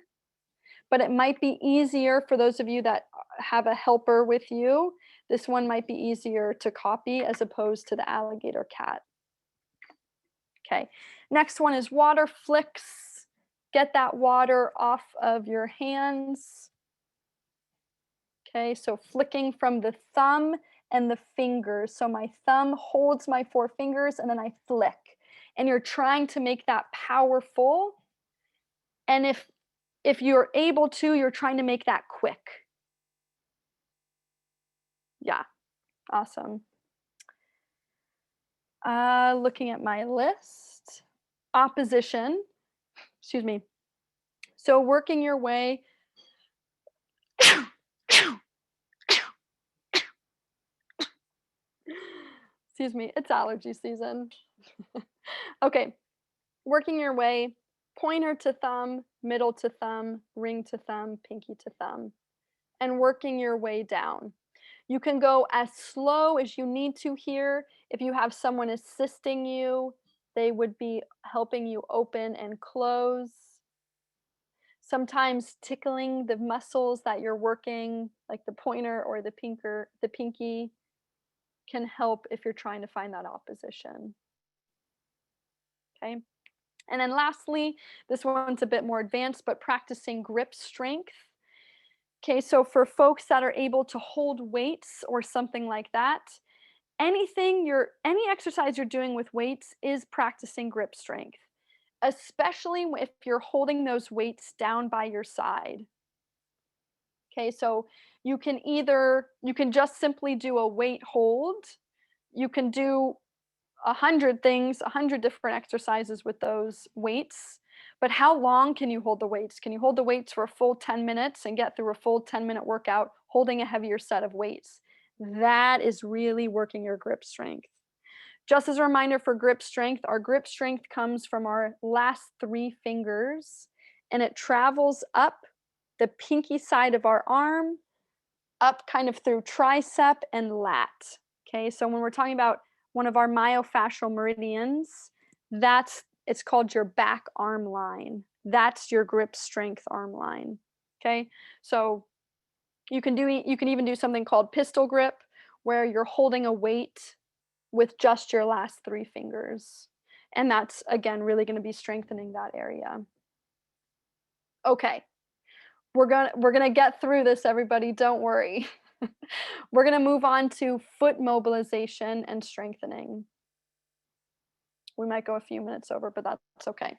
but it might be easier for those of you that have a helper with you. This one might be easier to copy as opposed to the alligator cat. Okay, next one is water flicks. Get that water off of your hands. Okay, so flicking from the thumb and the fingers. So my thumb holds my four fingers and then I flick. And you're trying to make that powerful. And if you're able to, you're trying to make that quick. Yeah, awesome. Looking at my list. Opposition, excuse me. So working your way. Excuse me, it's allergy season. Okay, working your way, pointer to thumb, middle to thumb, ring to thumb, pinky to thumb, and working your way down. You can go as slow as you need to here. If you have someone assisting you, they would be helping you open and close. Sometimes tickling the muscles that you're working, like the pointer or the pinky, can help if you're trying to find that opposition. Okay. And then lastly, this one's a bit more advanced, but practicing grip strength. Okay, so for folks that are able to hold weights or something like that, any exercise you're doing with weights is practicing grip strength, especially if you're holding those weights down by your side. Okay, so you can just simply do a weight hold. You can do 100 things, 100 different exercises with those weights. But how long can you hold the weights? Can you hold the weights for a full 10 minutes and get through a full 10-minute workout holding a heavier set of weights? That is really working your grip strength. Just as a reminder for grip strength, our grip strength comes from our last 3 fingers, and it travels up the pinky side of our arm, up kind of through tricep and lat. Okay, so when we're talking about one of our myofascial meridians, it's called your back arm line. That's your grip strength arm line. Okay, so you can even do something called pistol grip, where you're holding a weight with just your last 3 fingers, and that's again really going to be strengthening that area. Okay, we're gonna get through this, everybody. Don't worry. We're gonna move on to foot mobilization and strengthening. We might go a few minutes over, but that's okay.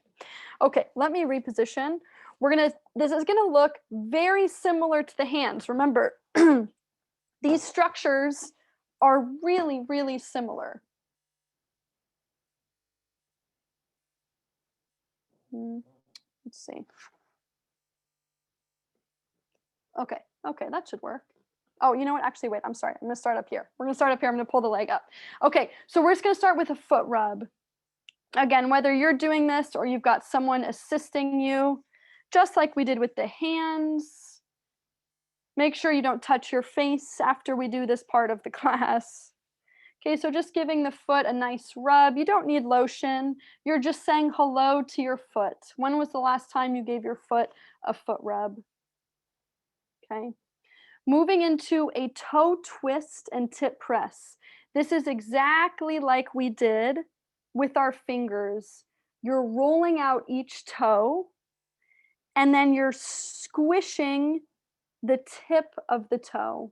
Okay, let me reposition. This is gonna look very similar to the hands. Remember, these structures are really, really similar. Let's see. Okay, that should work. Oh, you know what? Actually, wait, I'm sorry. I'm gonna start up here. We're gonna start up here. I'm gonna pull the leg up. Okay, so we're just gonna start with a foot rub. Again, whether you're doing this or you've got someone assisting you, just like we did with the hands. Make sure you don't touch your face after we do this part of the class. Okay, so just giving the foot a nice rub. You don't need lotion. You're just saying hello to your foot. When was the last time you gave your foot a foot rub? Okay. Moving into a toe twist and tip press. This is exactly like we did with our fingers. You're rolling out each toe and then you're squishing the tip of the toe.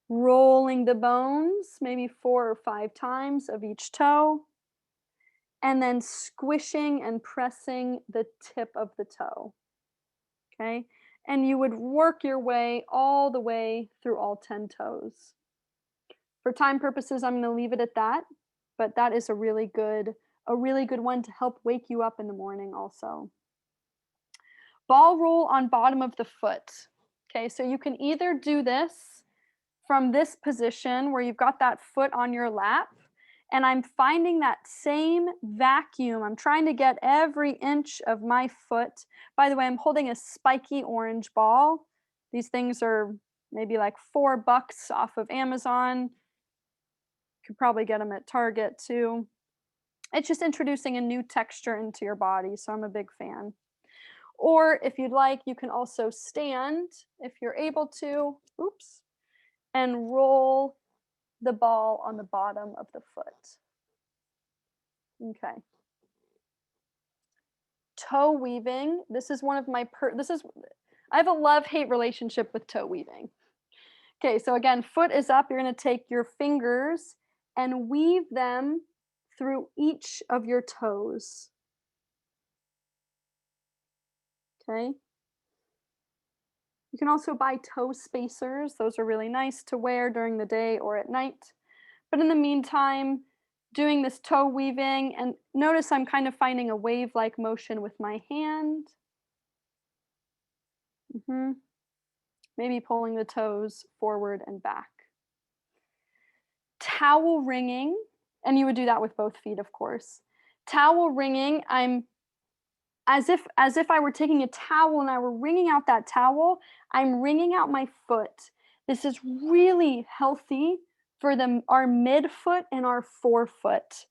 Rolling the bones, maybe 4 or 5 times of each toe, and then squishing and pressing the tip of the toe. Okay? And you would work your way all the way through all 10 toes. For time purposes, I'm going to leave it at that, but that is a really good one to help wake you up in the morning also. Ball roll on bottom of the foot. Okay, so you can either do this from this position where you've got that foot on your lap, and I'm finding that same vacuum. I'm trying to get every inch of my foot. By the way, I'm holding a spiky orange ball. These things are maybe like $4 off of Amazon. Could probably get them at Target too. It's just introducing a new texture into your body, so I'm a big fan. Or if you'd like, you can also stand if you're able to. Oops. And roll the ball on the bottom of the foot. Okay. Toe weaving. This is one of my I have a love-hate relationship with toe weaving. Okay, so again, foot is up. You're going to take your fingers and weave them through each of your toes. Okay. You can also buy toe spacers. Those are really nice to wear during the day or at night. But in the meantime, doing this toe weaving, and notice I'm kind of finding a wave-like motion with my hand. Maybe pulling the toes forward and back. Towel wringing, and you would do that with both feet, of course. Towel wringing, I'm as if I were taking a towel and I were wringing out that towel, I'm wringing out my foot. This is really healthy for our midfoot and our forefoot.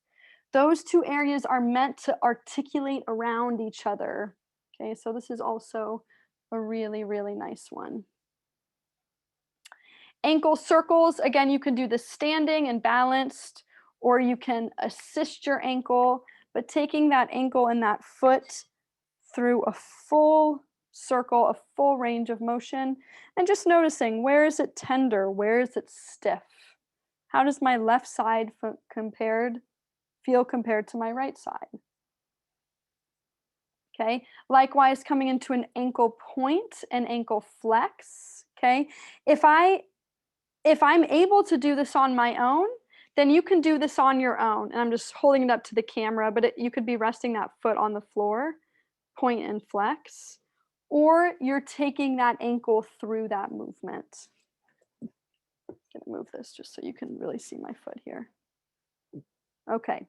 Those two areas are meant to articulate around each other. Okay, so this is also a really, really nice one. Ankle circles, again, you can do this standing and balanced, or you can assist your ankle, but taking that ankle and that foot through a full circle, a full range of motion, and just noticing, where is it tender? Where is it stiff? How does my left side feel compared to my right side? Okay, likewise, coming into an ankle point and ankle flex. Okay, if I'm able to do this on my own, then you can do this on your own. And I'm just holding it up to the camera, but you could be resting that foot on the floor, point and flex, or you're taking that ankle through that movement. I'm gonna move this just so you can really see my foot here. Okay.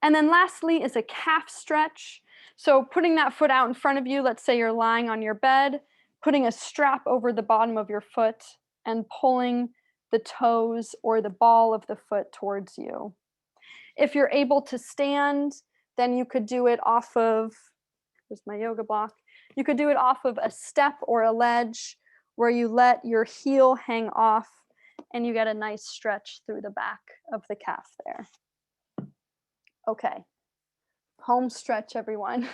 And then lastly is a calf stretch. So putting that foot out in front of you, let's say you're lying on your bed, putting a strap over the bottom of your foot and pulling the toes or the ball of the foot towards you. If you're able to stand, then you could do it off of, here's my yoga block. You could do it off of a step or a ledge where you let your heel hang off and you get a nice stretch through the back of the calf there. Okay, home stretch, everyone.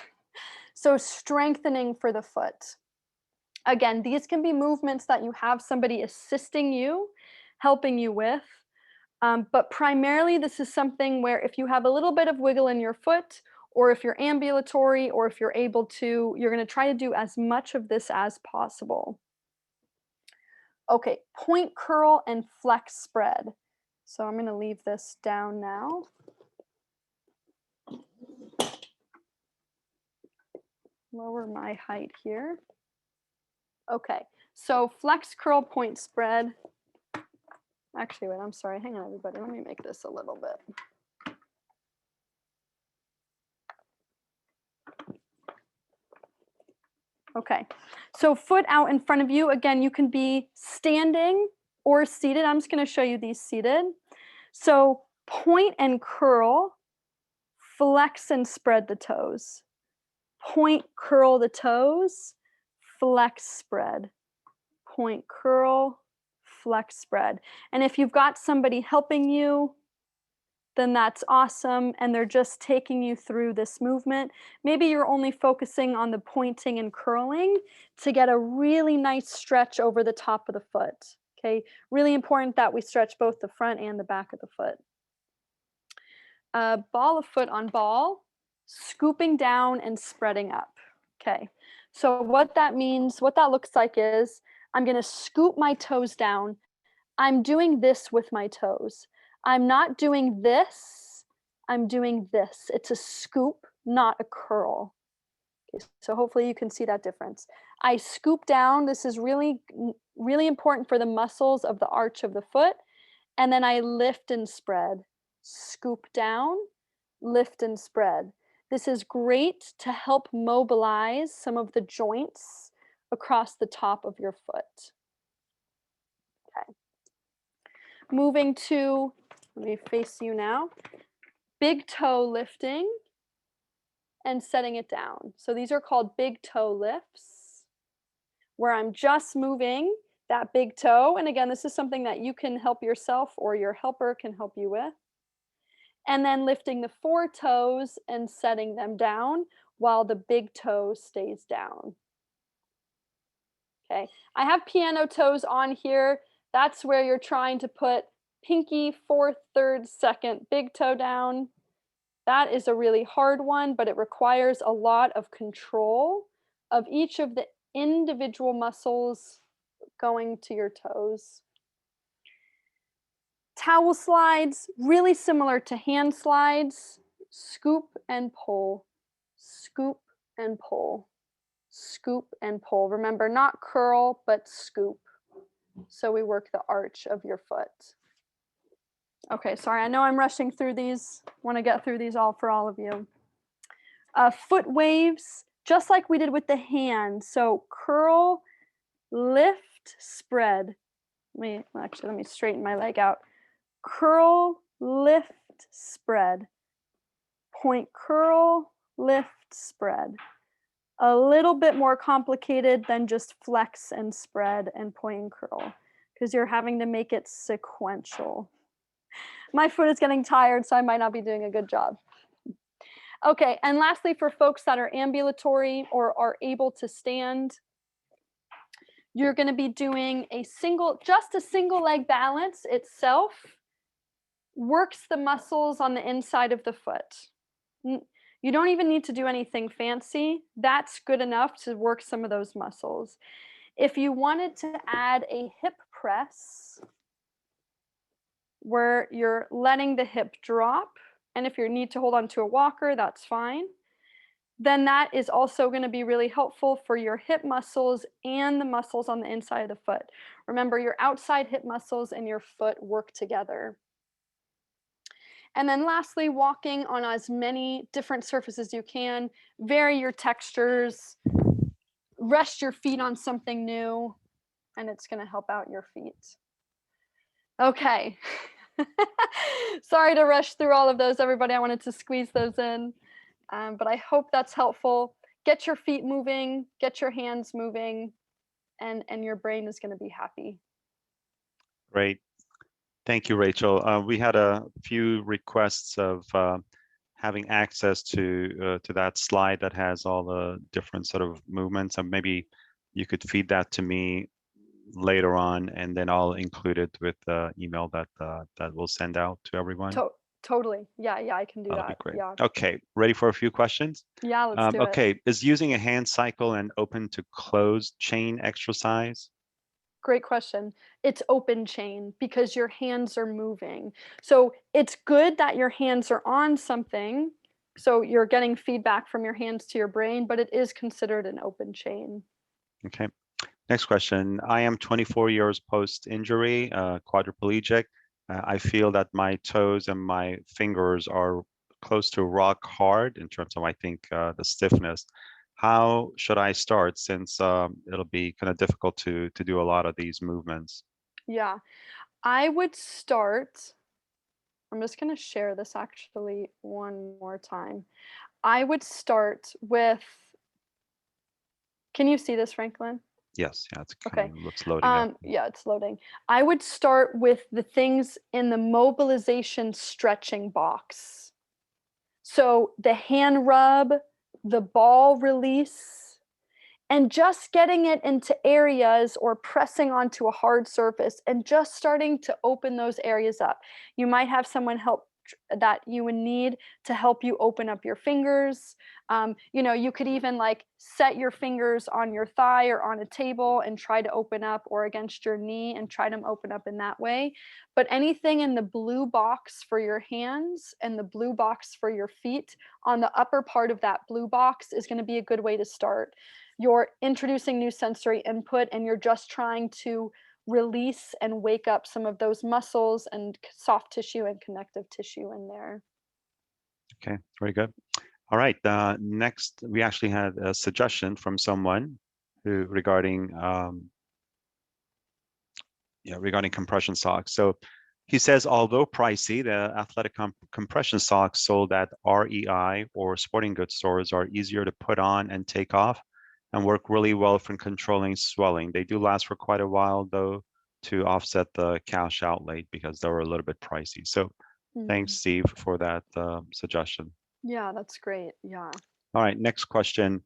So strengthening for the foot. Again, these can be movements that you have somebody assisting you, helping you with, But primarily, this is something where if you have a little bit of wiggle in your foot, or if you're ambulatory, or if you're able to, you're going to try to do as much of this as possible. Okay, point curl and flex spread. So I'm going to leave this down now. Lower my height here. Okay, so flex, curl, point, spread. Actually, wait, I'm sorry. Hang on, everybody. Let me make this a little bit. Okay, so foot out in front of you. Again, you can be standing or seated. I'm just going to show you these seated. So point and curl, flex and spread the toes. Point, curl the toes, flex, spread. Point, curl, flex, spread. And if you've got somebody helping you, then that's awesome, and they're just taking you through this movement. Maybe you're only focusing on the pointing and curling to get a really nice stretch over the top of the foot. Okay, really important that we stretch both the front and the back of the foot. Ball of foot on ball, scooping down and spreading up. Okay, so what that means, what that looks like is I'm going to scoop my toes down. I'm doing this with my toes. I'm not doing this, I'm doing this. It's a scoop, not a curl. Okay, so hopefully you can see that difference. I scoop down. This is really, really important for the muscles of the arch of the foot. And then I lift and spread. Scoop down, lift and spread. This is great to help mobilize some of the joints across the top of your foot. Okay. Moving to, let me face you now, big toe lifting and setting it down. So these are called big toe lifts, where I'm just moving that big toe. And again, this is something that you can help yourself or your helper can help you with. And then lifting the four toes and setting them down while the big toe stays down. Okay, I have piano toes on here. That's where you're trying to put pinky, fourth, third, second, big toe down. That is a really hard one, but it requires a lot of control of each of the individual muscles going to your toes. Towel slides, really similar to hand slides. Scoop and pull, scoop and pull, scoop and pull. Remember, not curl, but scoop. So we work the arch of your foot. Okay, sorry, I know I'm rushing through these. Want to get through these all for all of you. Foot waves, just like we did with the hand. So curl, lift, spread. Let me straighten my leg out. Curl, lift, spread. Point, curl, lift, spread. A little bit more complicated than just flex and spread and point and curl, because you're having to make it sequential. My foot is getting tired, so I might not be doing a good job. Okay, and lastly, for folks that are ambulatory or are able to stand, you're going to be doing just a single leg balance itself works the muscles on the inside of the foot. You don't even need to do anything fancy. That's good enough to work some of those muscles. If you wanted to add a hip press, where you're letting the hip drop, and if you need to hold on to a walker, that's fine, then that is also going to be really helpful for your hip muscles and the muscles on the inside of the foot. Remember, your outside hip muscles and your foot work together. And then lastly, walking on as many different surfaces as you can. Vary your textures. Rest your feet on something new, and it's going to help out your feet. Okay. Sorry to rush through all of those, everybody. I wanted to squeeze those in, but I hope that's helpful. Get your feet moving, get your hands moving, and your brain is going to be happy. Great. Thank you, Rachel. We had a few requests of having access to that slide that has all the different sort of movements, and maybe you could feed that to me later on, and then I'll include it with the email that that we'll send out to everyone. Totally. Yeah, I can do That'll be that. great. Yeah. Okay, ready for a few questions? Yeah, let's do it. Okay, is using a hand cycle an open to closed chain exercise? Great question. It's open chain because your hands are moving. So it's good that your hands are on something. So you're getting feedback from your hands to your brain, but it is considered an open chain. Okay. Next question. I am 24 years post-injury, quadriplegic. I feel that my toes and my fingers are close to rock hard in terms of, I think, the stiffness. How should I start since it'll be kind of difficult to do a lot of these movements? Yeah. I would start, I'm just going to share this actually one more time. I would start with, can you see this, Franklin? Yes, yeah, it's Okay. coming, it's loading up. Yeah, it's loading. I would start with the things in the mobilization stretching box. So the hand rub, the ball release, and just getting it into areas or pressing onto a hard surface and just starting to open those areas up. You might have someone that you would need to help you open up your fingers. You could even like set your fingers on your thigh or on a table and try to open up, or against your knee and try to open up in that way. But anything in the blue box for your hands and the blue box for your feet, on the upper part of that blue box is going to be a good way to start. You're introducing new sensory input and you're just trying to release and wake up some of those muscles and soft tissue and connective tissue in there. Okay, very good. All right, next we actually had a suggestion from someone who regarding regarding compression socks. So he says, although pricey, the athletic compression socks sold at REI or sporting goods stores are easier to put on and take off and work really well for controlling swelling. They do last for quite a while, though, to offset the cash outlay because they were a little bit pricey. So thanks, Mhm. Steve, for that suggestion. Yeah, that's great. Yeah. All right, next question.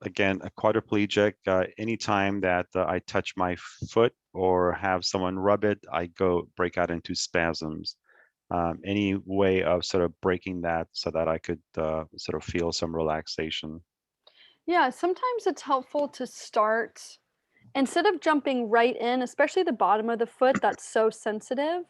Again, a quadriplegic, anytime that I touch my foot or have someone rub it, I break out into spasms. Any way of sort of breaking that so that I could sort of feel some relaxation? Yeah, sometimes it's helpful to start instead of jumping right in, especially the bottom of the foot that's so sensitive.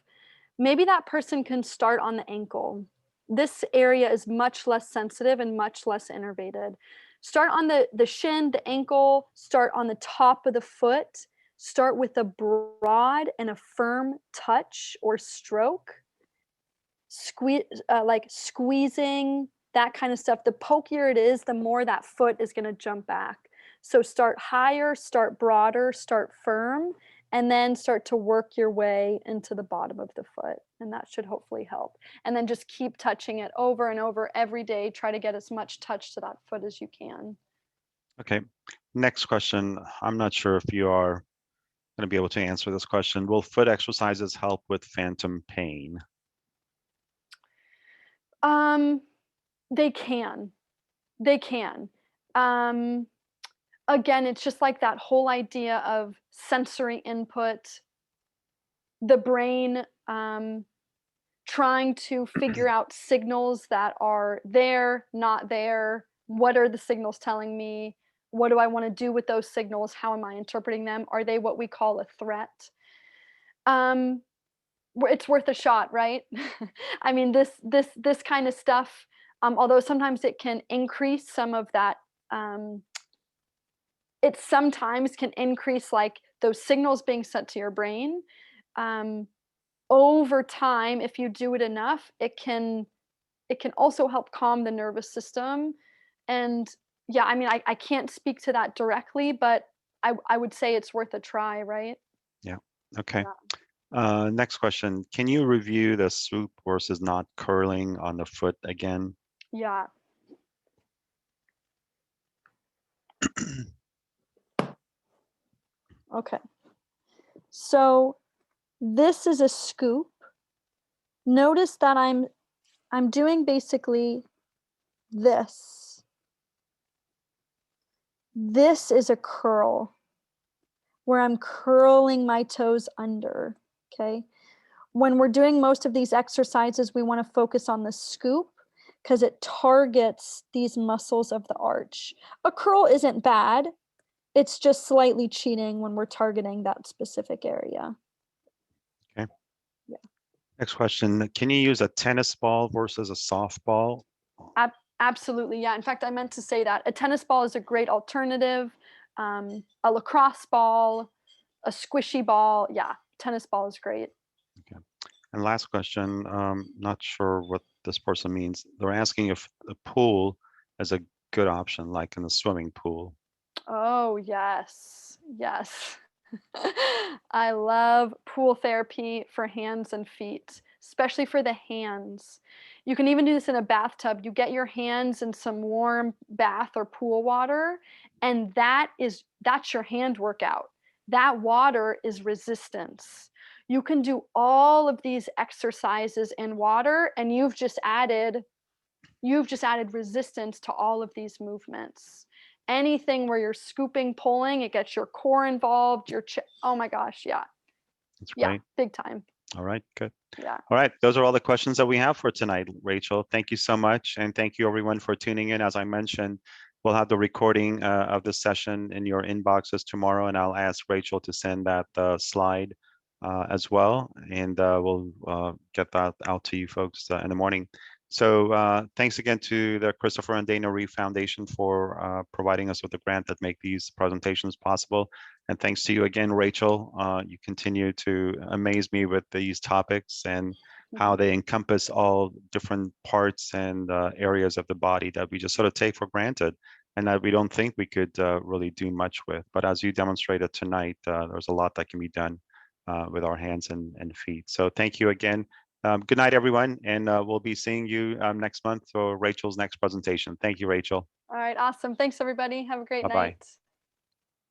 Maybe that person can start on the ankle. This area is much less sensitive and much less innervated. Start on the shin, the ankle, start on the top of the foot. Start with a broad and a firm touch or stroke. Like squeezing, that kind of stuff. The pokier it is, the more that foot is going to jump back. So start higher, start broader, start firm, and then start to work your way into the bottom of the foot. And that should hopefully help. And then just keep touching it over and over every day. Try to get as much touch to that foot as you can. Okay, next question. I'm not sure if you are going to be able to answer this question. Will foot exercises help with phantom pain? Um, they can. They can. Um, Again, it's just like that whole idea of sensory input, the brain trying to figure out signals that are there, not there. What are the signals telling me? What do I want to do with those signals? How am I interpreting them? Are they what we call a threat? Um, it's worth a shot, right? I mean, this kind of stuff. Although sometimes it can increase some of that. It sometimes can increase like those signals being sent to your brain. Um, Over time, if you do it enough, it can also help calm the nervous system. And yeah, I mean, I can't speak to that directly, but I would say it's worth a try, right? Yeah. Okay. Yeah. Next question. Can you review the swoop versus not curling on the foot again? Yeah. Okay. So this is a scoop. Notice that I'm doing basically this. This is a curl. where I'm curling my toes under, okay? When we're doing most of these exercises, we want to focus on the scoop because it targets these muscles of the arch. A curl isn't bad. It's just slightly cheating when we're targeting that specific area. Okay. Yeah. Next question. Can you use a tennis ball versus a softball? Absolutely, yeah. In fact, I meant to say that. A tennis ball is a great alternative. A lacrosse ball, a squishy ball. Yeah, tennis ball is great. Okay. And last question, not sure what this person means. They're asking if a pool is a good option, like in the swimming pool. Oh, yes. Yes. I love pool therapy for hands and feet, especially for the hands. You can even do this in a bathtub. You get your hands in some warm bath or pool water, and that's your hand workout. That water is resistance. You can do all of these exercises in water, and you've just added resistance to all of these movements. Anything where you're scooping, pulling, it gets your core involved, oh my gosh, yeah. That's Yeah, great. big time. All right, good. Yeah. All right, those are all the questions that we have for tonight, Rachel. Thank you so much. And thank you everyone for tuning in. As I mentioned, we'll have the recording of this session in your inboxes tomorrow, and I'll ask Rachel to send that slide as well. And we'll get that out to you folks in the morning. So thanks again to the Christopher and Dana Reeve Foundation for providing us with the grant that make these presentations possible. And thanks to you again, Rachel. You continue to amaze me with these topics and how they encompass all different parts and areas of the body that we just sort of take for granted and that we don't think we could really do much with. But as you demonstrated tonight, there's a lot that can be done with our hands and feet. So thank you again. Good night, everyone. And we'll be seeing you next month for Rachel's next presentation. Thank you, Rachel. All right, awesome. Thanks, everybody. Have a great Bye-bye. night.